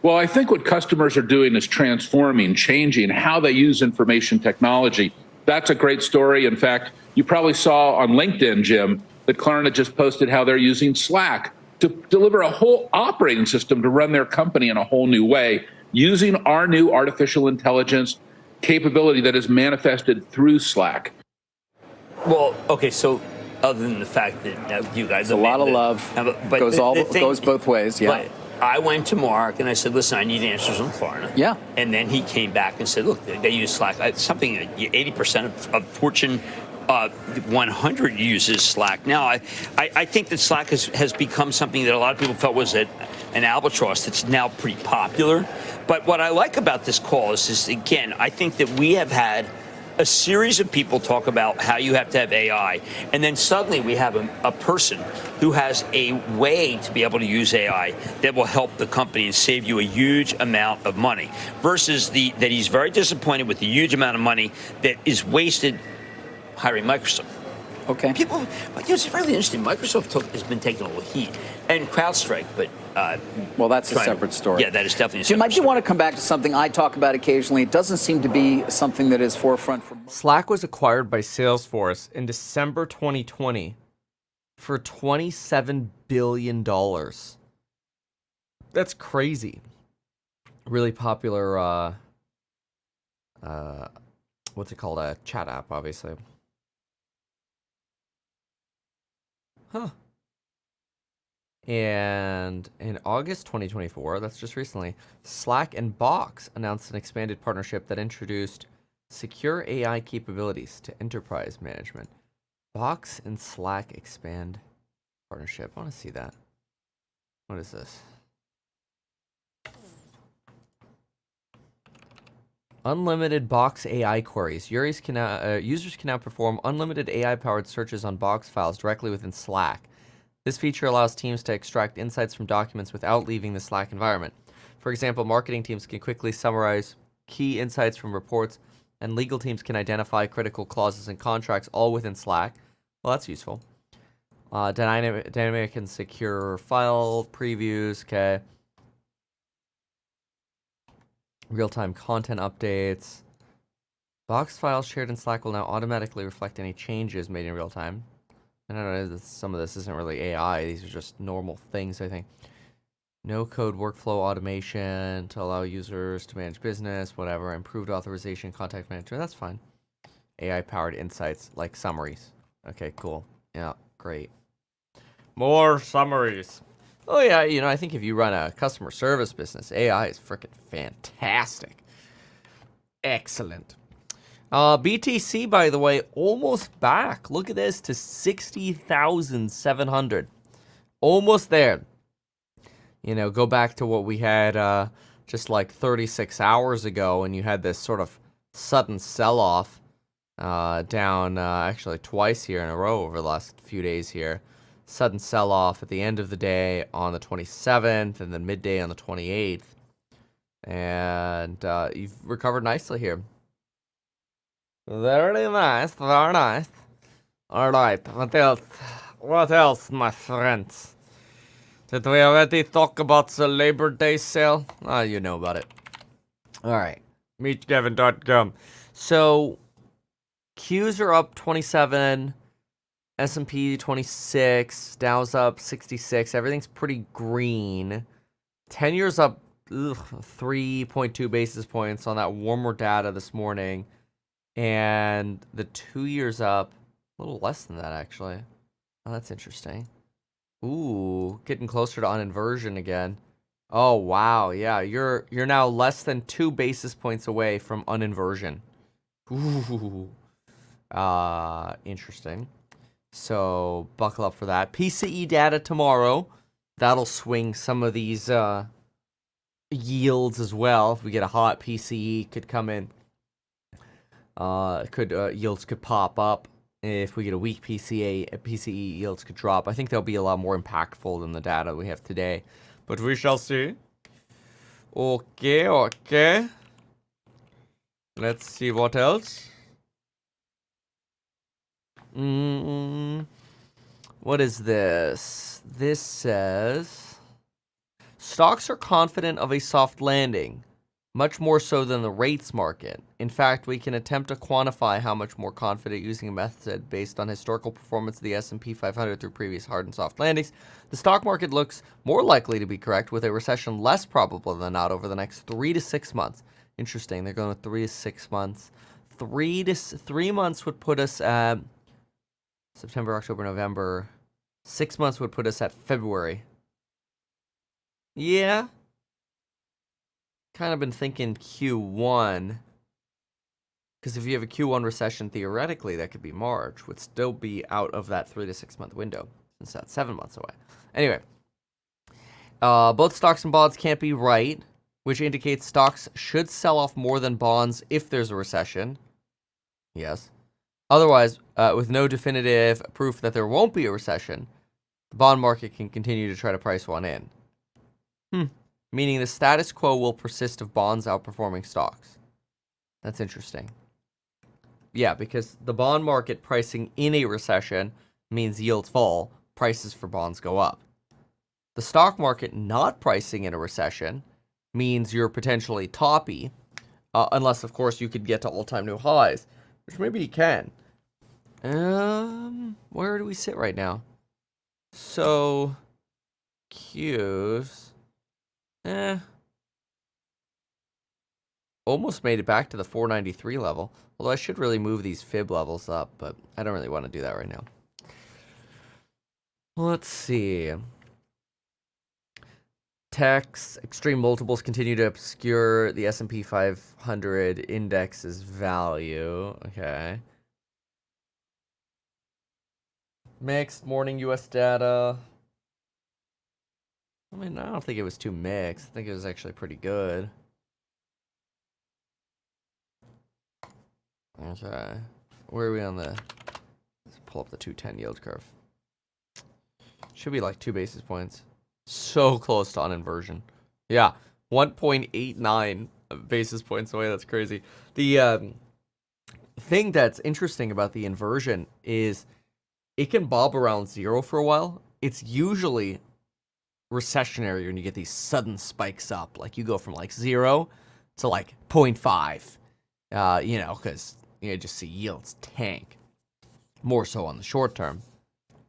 Well, I think what customers are doing is transforming, changing how they use information technology. That's a great story. In fact, you probably saw on LinkedIn, Jim, that Klarna just posted how they're using Slack to deliver a whole operating system to run their company in a whole new way, using our new artificial intelligence capability that is manifested through Slack. Well, okay, so other than the fact that you guys... It's a lot of love. But goes both ways, yeah. But I went to Mark and I said, listen, I need answers on Klarna. Yeah. And then he came back and said, look, they use Slack. Something 80% of Fortune 100 uses Slack. Now, I think that Slack has become something that a lot of people felt was an albatross that's now pretty popular. But what I like about this call is again, I think that we have had a series of people talk about how you have to have AI, and then suddenly we have a person who has a way to be able to use AI that will help the company and save you a huge amount of money, versus that he's very disappointed with the huge amount of money that is wasted hiring Microsoft. Okay. People, it's really interesting. Microsoft has been taking a little heat, and CrowdStrike, but well, that's a separate story. Yeah, that is definitely a Jim, separate I do want to come back to something I talk about occasionally. It doesn't seem to be something that is forefront for. Slack was acquired by Salesforce in December 2020 for $27 billion. That's crazy. Really popular, what's it called? A chat app, obviously. Huh. And in August 2024, that's just recently, Slack and Box announced an expanded partnership that introduced secure AI capabilities to enterprise management. Box and Slack expand partnership. I want to see that. What is this? Unlimited Box AI queries. Users can now perform unlimited AI-powered searches on Box files directly within Slack. This feature allows teams to extract insights from documents without leaving the Slack environment. For example, marketing teams can quickly summarize key insights from reports, and legal teams can identify critical clauses in contracts all within Slack. Well, that's useful. Dynamic and secure file previews, okay. Real-time content updates. Box files shared in Slack will now automatically reflect any changes made in real time. I don't know, some of this isn't really AI. These are just normal things, I think. No-code workflow automation to allow users to manage business, whatever. Improved authorization, contact management. That's fine. AI-powered insights, like summaries. Okay, cool. Yeah, great. More summaries. Oh, yeah, you know, I think if you run a customer service business, AI is freaking fantastic. Excellent. BTC, by the way, almost back. Look at this, to 60,700. Almost there. You know, go back to what we had just like 36 hours ago, and you had this sort of sudden sell-off down actually twice here in a row over the last few days here. Sudden sell-off at the end of the day on the 27th, and then midday on the 28th. And you've recovered nicely here. Very nice, very nice. All right, what else? What else, my friends? Did we already talk about the Labor Day sale? Oh, you know about it. All right, meetkevin.com. So, Qs are up 27, S&P 26, Dow's up 66. Everything's pretty green. 10 years up 3.2 basis points on that warmer data this morning. And the 2 years up a little less than that, actually. Oh, that's interesting. Ooh, getting closer to uninversion again. Oh, wow. Yeah, you're now less than 2 basis points away from uninversion. Ooh. Interesting. So, buckle up for that. PCE data tomorrow. That'll swing some of these yields as well. If we get a hot PCE, could come in. Yields could pop up. If we get a weak PCE yields could drop. I think they'll be a lot more impactful than the data we have today, but we shall see. Okay. Let's see what else. What is this? This says stocks are confident of a soft landing. Much more so than the rates market. In fact, we can attempt to quantify how much more confident using a method based on historical performance of the S&P 500 through previous hard and soft landings. The stock market looks more likely to be correct, with a recession less probable than not over the next 3 to 6 months. Interesting, they're going with 3 to 6 months. 3 months would put us at September, October, November. 6 months would put us at February. Yeah. Kind of been thinking Q1. Because if you have a Q1 recession, theoretically, that could be March, would still be out of that 3 to 6 month window, since that's 7 months away. Anyway, both stocks and bonds can't be right, which indicates stocks should sell off more than bonds if there's a recession. Yes. Otherwise, with no definitive proof that there won't be a recession, the bond market can continue to try to price one in. Meaning the status quo will persist of bonds outperforming stocks. That's interesting. Yeah, because the bond market pricing in a recession means yields fall, prices for bonds go up. The stock market not pricing in a recession means you're potentially toppy, unless, of course, you could get to all-time new highs, which maybe you can. Where do we sit right now? So, Qs, almost made it back to the 493 level. Although I should really move these fib levels up, but I don't really want to do that right now. Let's see. Techs, extreme multiples continue to obscure the S&P 500 index's value. Okay. Mixed morning U.S. data. I mean, I don't think it was too mixed. I think it was actually pretty good. Okay. Where are we on the... Let's pull up the 210 yield curve. Should be like 2 basis points. So close to uninversion. Yeah. 1.89 basis points away. That's crazy. The thing that's interesting about the inversion is it can bob around 0 for a while. It's usually recessionary when you get these sudden spikes up. Like you go from like 0 to like 0.5. You know, because you just see yields tank. More so on the short term.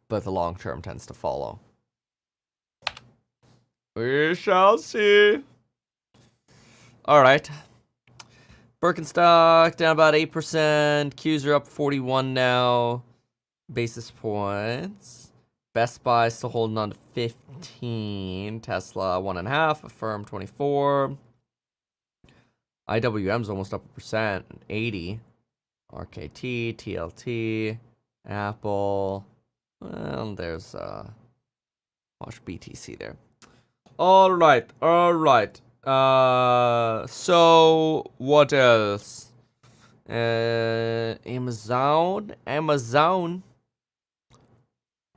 But the long term tends to follow. We shall see. All right. Birkenstock down about 8%. Qs are up 41 now. Basis points. Best Buy still holding on to 15. Tesla 1.5. Affirm 24. IWM's almost up 1%. 80. RKT, TLT, Apple. Well, there's watch BTC there. All right. So what else? Amazon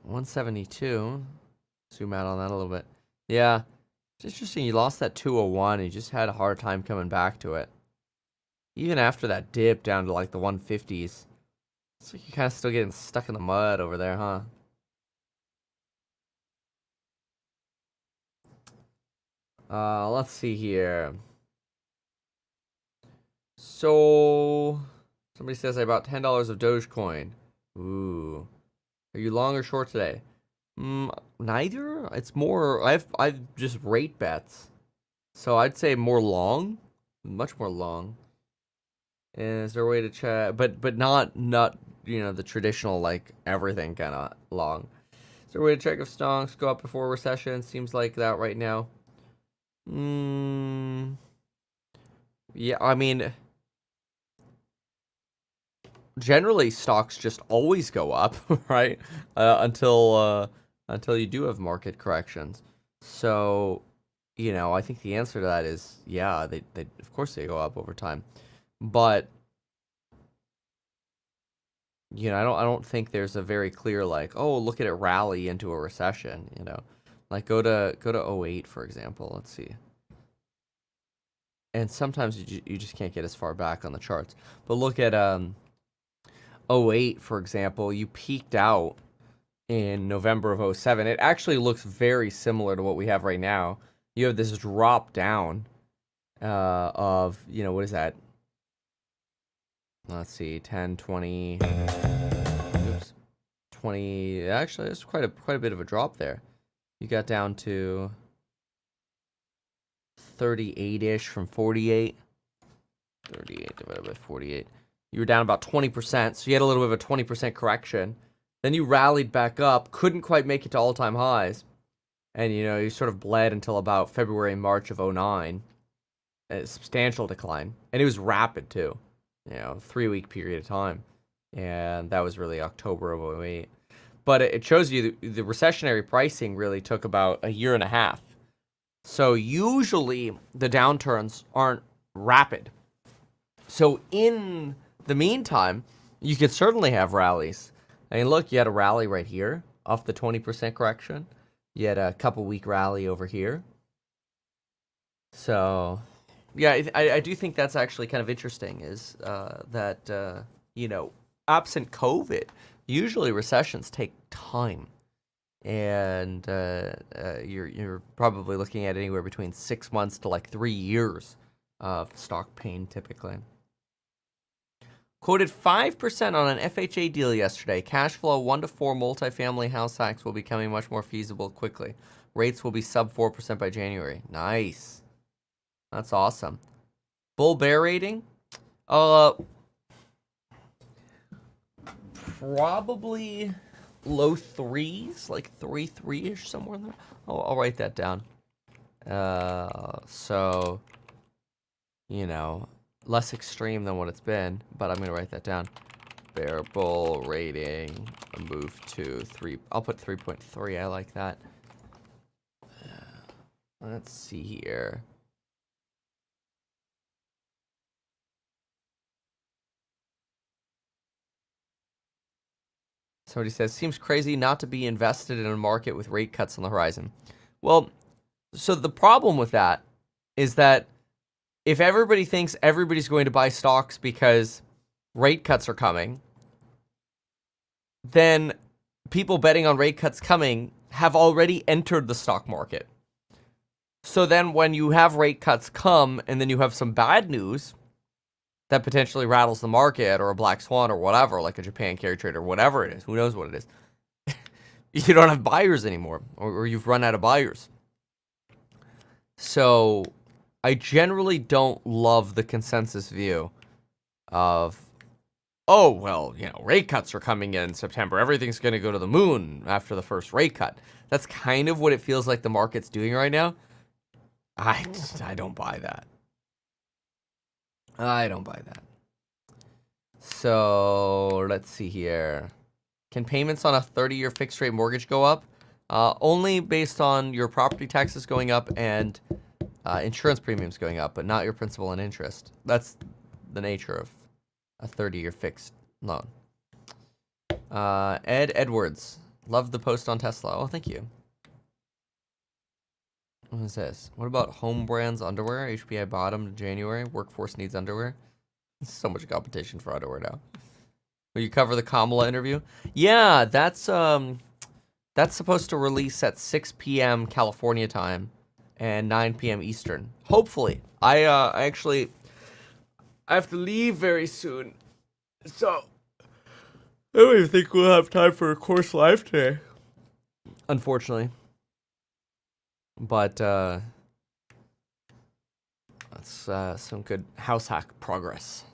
172. Zoom out on that a little bit. Yeah, it's interesting. You lost that 201. You just had a hard time coming back to it. Even after that dip down to like the 150s, it's like you're kind of still getting stuck in the mud over there, huh? Let's see here. So, somebody says I bought $10 of Dogecoin. Ooh. Are you long or short today? Neither. It's more, I've just rate bets. So I'd say more long. Much more long. Is there a way to check? But not you know, the traditional like everything kind of long. Is there a way to check if stocks go up before a recession? Seems like that right now. Yeah, I mean, generally stocks just always go up, right? Until you do have market corrections. So, you know, I think the answer to that is yeah, they of course they go up over time. But you know, I don't think there's a very clear like, oh, look at it rally into a recession, you know. Like go to 08 for example. Let's see. And sometimes you just can't get as far back on the charts. But look at 08 for example, you peaked out in November of 07. It actually looks very similar to what we have right now. You have this drop down of, you know, what is that? Let's see, 10, 20, oops, 20, actually, there's quite a bit of a drop there. You got down to 38-ish from 48. 38 divided by 48. You were down about 20%, so you had a little bit of a 20% correction. Then you rallied back up, couldn't quite make it to all-time highs. And, you know, you sort of bled until about February, March of 09. A substantial decline. And it was rapid, too. 3-week period of time. And that was really October of 08. But it shows you the recessionary pricing really took about a year and a half. So usually the downturns aren't rapid. So in the meantime, you could certainly have rallies. I mean, look, you had a rally right here off the 20% correction. You had a couple week rally over here. So, yeah, I do think that's actually kind of interesting is that, absent COVID, usually recessions take time. And you're probably looking at anywhere between 6 months to like 3 years of stock pain typically. Quoted 5% on an FHA deal yesterday. Cash flow 1 to 4 multifamily house hacks will be becoming much more feasible quickly. Rates will be sub 4% by January. Nice. That's awesome. Bull bear rating? Probably low 3s, like 3-3-ish, somewhere in there. I'll write that down. So, less extreme than what it's been, but I'm going to write that down. Bear bull rating, move to 3. I'll put 3.3. I like that. Let's see here. Somebody says, seems crazy not to be invested in a market with rate cuts on the horizon. Well, so the problem with that is that if everybody thinks everybody's going to buy stocks because rate cuts are coming, then people betting on rate cuts coming have already entered the stock market. So then when you have rate cuts come and then you have some bad news that potentially rattles the market or a black swan or whatever, like a Japan carry trade or whatever it is, who knows what it is, you don't have buyers anymore or you've run out of buyers. So I generally don't love the consensus view of, oh, well, rate cuts are coming in September. Everything's going to go to the moon after the first rate cut. That's kind of what it feels like the market's doing right now. I don't buy that. I don't buy that. So let's see here. Can payments on a 30-year fixed rate mortgage go up? Only based on your property taxes going up and insurance premiums going up, but not your principal and interest. That's the nature of a 30-year fixed loan. Ed Edwards. Love the post on Tesla. Oh, thank you. What is this? What about Home Brands underwear? HPI bottom in January. Workforce needs underwear. So much competition for underwear now. Will you cover the Kamala interview? Yeah, that's supposed to release at 6 p.m. California time and 9 p.m. Eastern. Hopefully. I have to leave very soon. So I don't even think we'll have time for a course live today. Unfortunately. But that's some good house hack progress.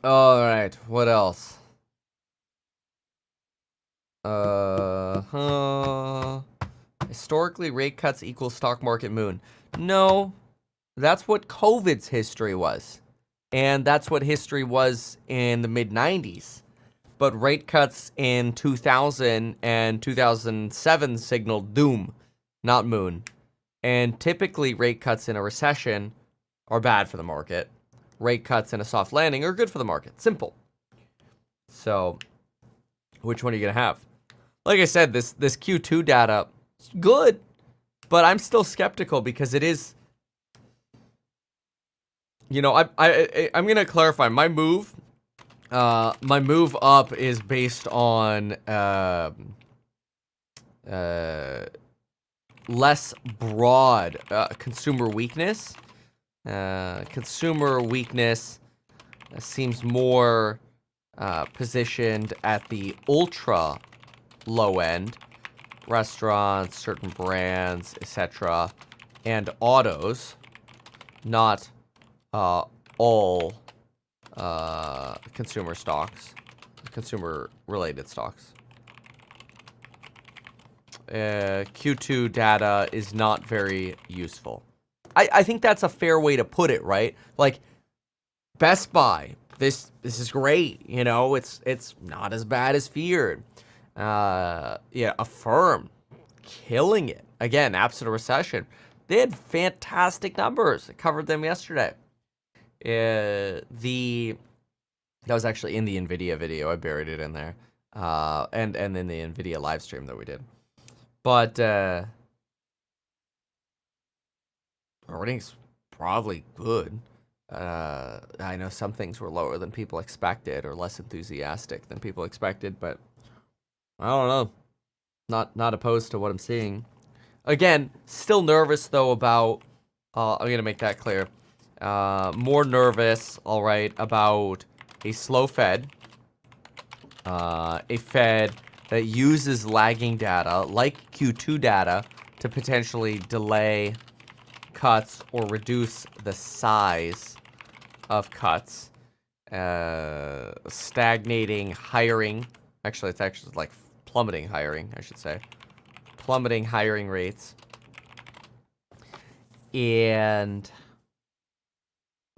All right, what else? Historically, rate cuts equal stock market moon. No, that's what COVID's history was. And that's what history was in the mid-90s. But rate cuts in 2000 and 2007 signaled doom, not moon. And typically, rate cuts in a recession are bad for the market. Rate cuts in a soft landing are good for the market. Simple. So, which one are you going to have? Like I said, this Q2 data is good, but I'm still skeptical because it is... I'm going to clarify. My move up is based on less broad consumer weakness. Consumer weakness seems more positioned at the ultra low end, restaurants, certain brands, etc., and autos, not all consumer stocks, consumer-related stocks. Q2 data is not very useful. I think that's a fair way to put it, right? Like, Best Buy, this is great. You know, it's not as bad as feared. Yeah, Affirm, killing it. Again, absent a recession. They had fantastic numbers. I covered them yesterday. That was actually in the NVIDIA video. I buried it in there. And in the NVIDIA live stream that we did. But earnings probably good. I know some things were lower than people expected or less enthusiastic than people expected, but I don't know. Not opposed to what I'm seeing. Again, still nervous though about I'm going to make that clear. More nervous, all right, about a slow Fed. A Fed that uses lagging data like Q2 data to potentially delay cuts or reduce the size of cuts. Stagnating hiring. Actually, it's actually like plummeting hiring, I should say. Plummeting hiring rates. And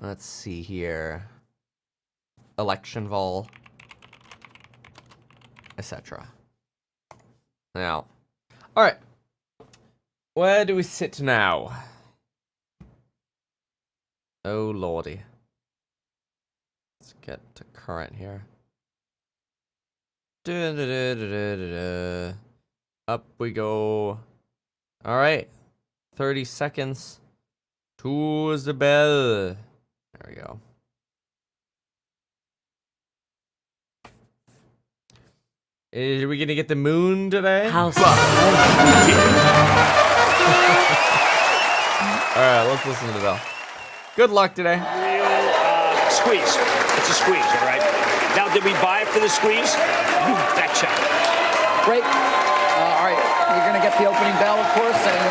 let's see here. Election vol, etc. Now, all right. Where do we sit now? Oh lordy. Let's get to current here. Up we go. All right. 30 seconds to the bell. There we go. Are we gonna get the moon today? House. All right, let's listen to the bell. Good luck today. Real squeeze. It's a squeeze, all right? Now, did we buy it for the squeeze? You betcha. Great. All right, you're going to get the opening bell, of course, and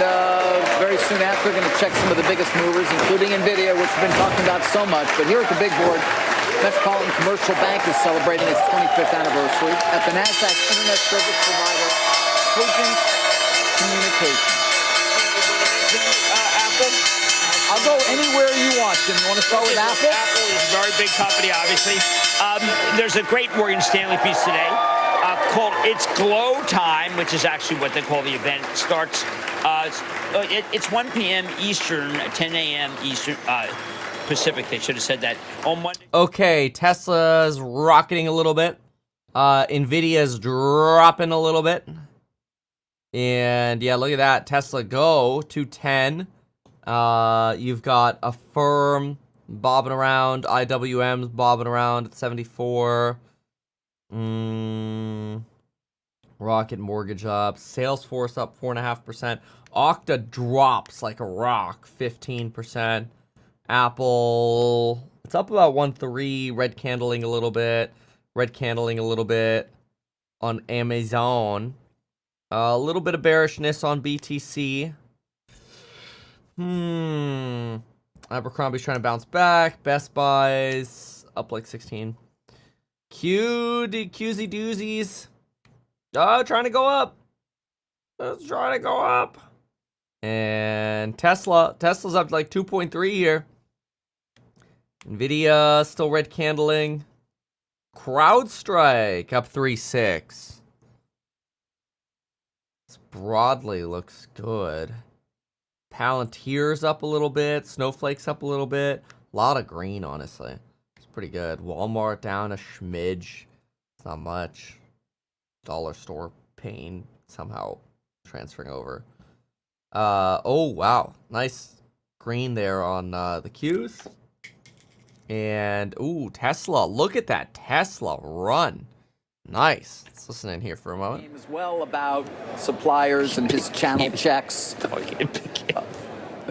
very soon after, we're going to check some of the biggest movers, including NVIDIA, which we've been talking about so much. But here at the big board, Metropolitan Commercial Bank is celebrating its 25th anniversary at the NASDAQ Internet Service Provider, Cogent Communications. Apple? I'll go anywhere you want, Jim. You want to start with Apple? Apple is a very big company, obviously. There's a great Morgan Stanley piece today called It's Glow Time, which is actually what they call the event. It starts, it's 1 p.m. Eastern, 10 a.m. Eastern, Pacific. They should have said that on Monday. Okay, Tesla's rocketing a little bit. NVIDIA's dropping a little bit. And yeah, look at that. Tesla Go 210. You've got Affirm bobbing around. IWM's bobbing around at 74. Rocket Mortgage up. Salesforce up 4.5%. Okta drops like a rock, 15%. Apple, it's up about 1.3. Red candling a little bit. Red candling a little bit on Amazon. A little bit of bearishness on BTC. Abercrombie's trying to bounce back. Best Buy's up like 16. QZ doozies. Trying to go up. It's trying to go up. And Tesla's up like 2.3 here. NVIDIA still red candling. CrowdStrike up 3.6. This broadly looks good. Palantir's up a little bit. Snowflake's up a little bit. A lot of green, honestly. It's pretty good. Walmart down a schmidge. It's not much. Dollar Store pain somehow transferring over. Oh, wow. Nice green there on the Qs. And, ooh, Tesla. Look at that Tesla run. Nice. Let's listen in here for a moment. As well about suppliers and his channel checks.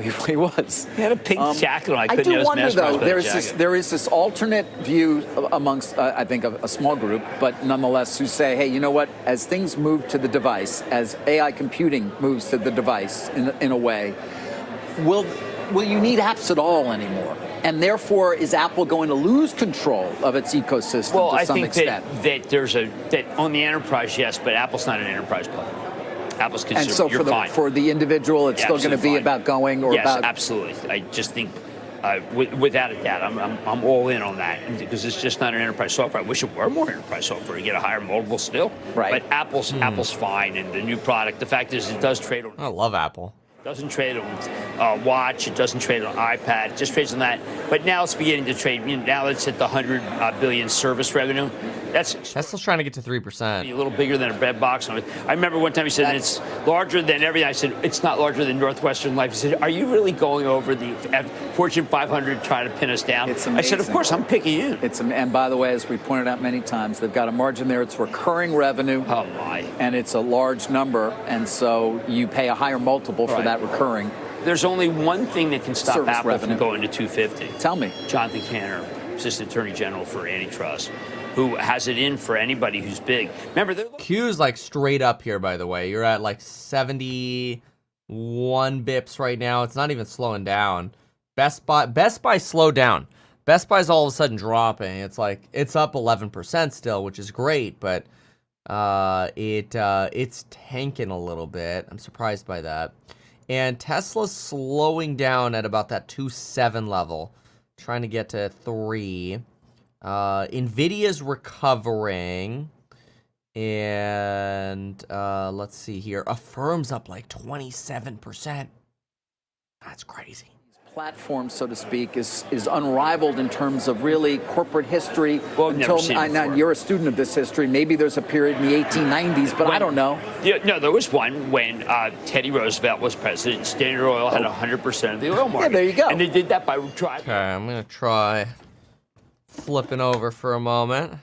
He was. He had a pink jacket on. I do couldn't wonder, though, there is this alternate view amongst, I think, a small group, but nonetheless, who say, hey, you know what? As things move to the device, as AI computing moves to the device in a way, will you need apps at all anymore? And therefore, is Apple going to lose control of its ecosystem to some extent? Well, I think that there's that on the enterprise, yes, but Apple's not an enterprise player. Apple's And consumer. so You're fine. for the individual, it's Yeah, still going to absolutely be fine. about going or yes, about. absolutely. I just think. Without a doubt, I'm all in on that because it's just not an enterprise software. I wish it were more enterprise software. You get a higher multiple still, Right. But Apple's fine, and the new product. The fact is, it does trade on. I love Apple. Doesn't trade on watch. It doesn't trade on iPad. It just trades on that. But now it's beginning to trade. Now it's at the 100 billion service revenue. Tesla's trying to get to 3%. A little bigger than a bread box. I remember one time he said it's larger than everything. I said it's not larger than Northwestern Life. He said, "Are you really going over the Fortune 500 trying to pin us down?" It's amazing. I said, "Of course, I'm picking you." And by the way, as we pointed out many times, they've got a margin there. It's recurring revenue. Oh my! And it's a large number, and so you pay a higher multiple for that recurring. There's only one thing that can stop Service Apple revenue. from going to 250. Tell me. Jonathan Cantor, Assistant Attorney General for Antitrust, who has it in for anybody who's big. Remember, they're Q's like straight up here, by the way. You're at like 71 bips right now. It's not even slowing down. Best Buy slowed down. Best Buy's all of a sudden dropping. It's like it's up 11% still, which is great, but it's tanking a little bit. I'm surprised by that. And Tesla's slowing down at about that 2.7 level, trying to get to 3. Nvidia's recovering, and let's see here. Affirm's up like 27%. That's crazy. Platform, so to speak, is unrivaled in terms of really corporate history. Well, I've never seen it before. You're a student of this history. Maybe there's a period in the 1890s, but I don't know. Yeah, no, there was one when Teddy Roosevelt was president. Standard Oil had 100% of the oil market. Yeah, there you go. And they did that by driving. Okay, I'm gonna try flipping over for a moment.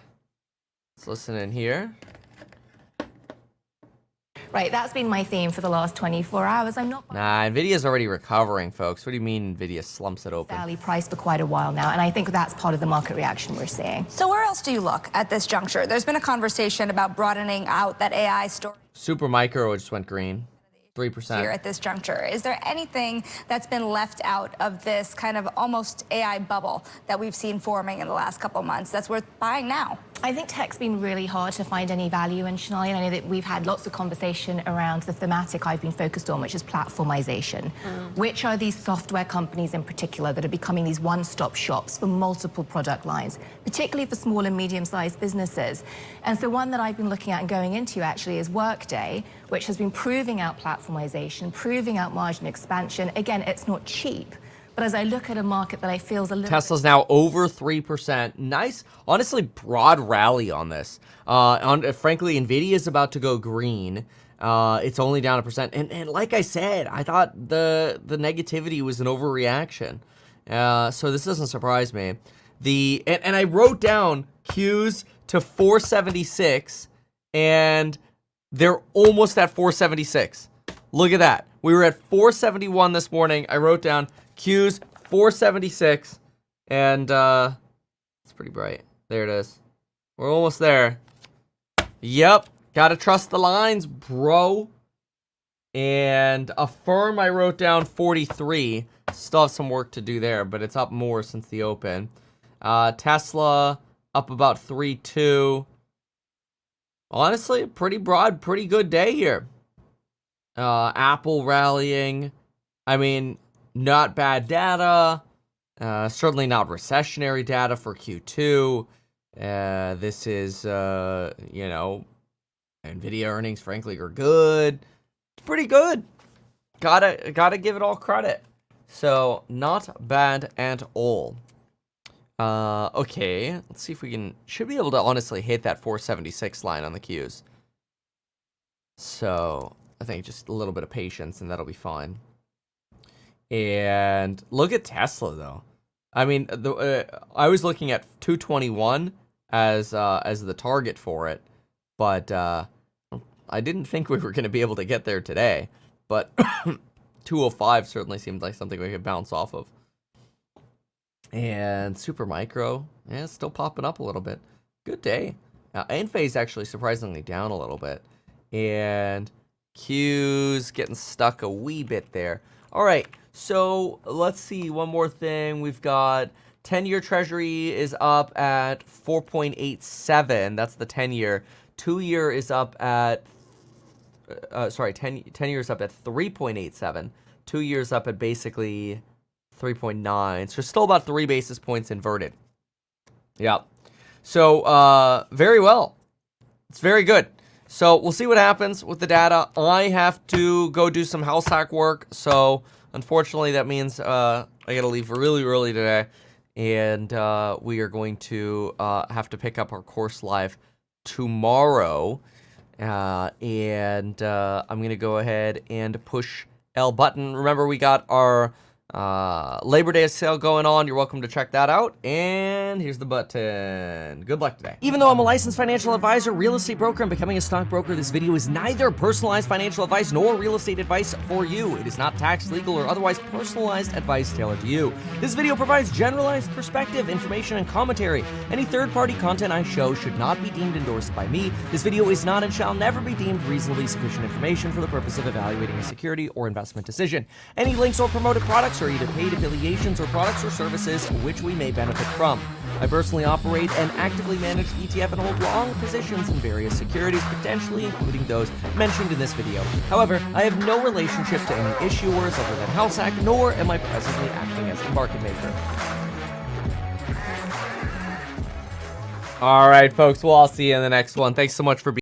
Let's listen in here. Right, that's been my theme for the last 24 hours. I'm not Nah, Nvidia's already recovering, folks. What do you mean Nvidia slumps it open? fairly priced for quite a while now, and I think that's part of the market reaction we're seeing. So where else do you look at this juncture? There's been a conversation about broadening out that AI story Supermicro just went green. 3%. here at this juncture. Is there anything that's been left out of this kind of almost AI bubble that we've seen forming in the last couple months that's worth buying now? I think tech's been really hard to find any value in, Shania. I know that we've had lots of conversation around the thematic I've been focused on, which is platformization. Which are these software companies in particular that are becoming these one-stop shops for multiple product lines, particularly for small and medium-sized businesses? And so one that I've been looking at and going into actually is Workday, which has been proving out platformization, proving out margin expansion. Again, it's not cheap. But as I look at a market that I feel is a little Tesla's now over 3%. Nice, honestly, broad rally on this. Frankly, Nvidia is about to go green. It's only down 1%. And like I said, I thought the negativity was an overreaction. So this doesn't surprise me. And I wrote down Qs to 476, and they're almost at 476. Look at that. We were at 471 this morning. I wrote down Q's 476, and it's pretty bright. There it is. We're almost there. Yep, gotta trust the lines, bro. And Affirm, I wrote down 43. Still have some work to do there, but it's up more since the open. Tesla up about 3.2. Honestly, pretty broad, pretty good day here. Apple rallying. I mean, not bad data. Certainly not recessionary data for Q2. This is, Nvidia earnings, frankly, are good. It's pretty good. Gotta give it all credit. So, not bad at all. Okay, let's see if we should be able to honestly hit that 476 line on the Qs. So, I think just a little bit of patience and that'll be fine. And look at Tesla, though. I mean, I was looking at 221 as the target for it, but I didn't think we were going to be able to get there today. But 205 certainly seemed like something we could bounce off of. And Supermicro, yeah, it's still popping up a little bit. Good day. Now, Enphase actually surprisingly down a little bit. And Q's getting stuck a wee bit there. All right, so let's see one more thing. We've got 10-year Treasury is up at 4.87. That's the 10-year. 2-year is up at 10 years up at 3.87, 2 years up at basically 3.9. So still about 3 basis points inverted. Yeah. So very well. It's very good. So we'll see what happens with the data. I have to go do some house hack work. So unfortunately, that means I got to leave really early today. And we are going to have to pick up our course live tomorrow. And I'm going to go ahead and push L button. Remember, we got our Labor Day sale going on. You're welcome to check that out. And here's the button. Good luck today. Even though I'm a licensed financial advisor, real estate broker, and becoming a stockbroker, this video is neither personalized financial advice nor real estate advice for you. It is not tax, legal, or otherwise personalized advice tailored to you. This video provides generalized perspective, information, and commentary. Any third-party content I show should not be deemed endorsed by me. This video is not and shall never be deemed reasonably sufficient information for the purpose of evaluating a security or investment decision. Any links or promoted products are either paid affiliations or products or services which we may benefit from. I personally operate and actively manage ETF and hold long positions in various securities, potentially including those mentioned in this video. However, I have no relationship to any issuers other than HouseHack, nor am I presently acting as a market maker. All right, folks, well, I'll see you in the next one. Thanks so much for being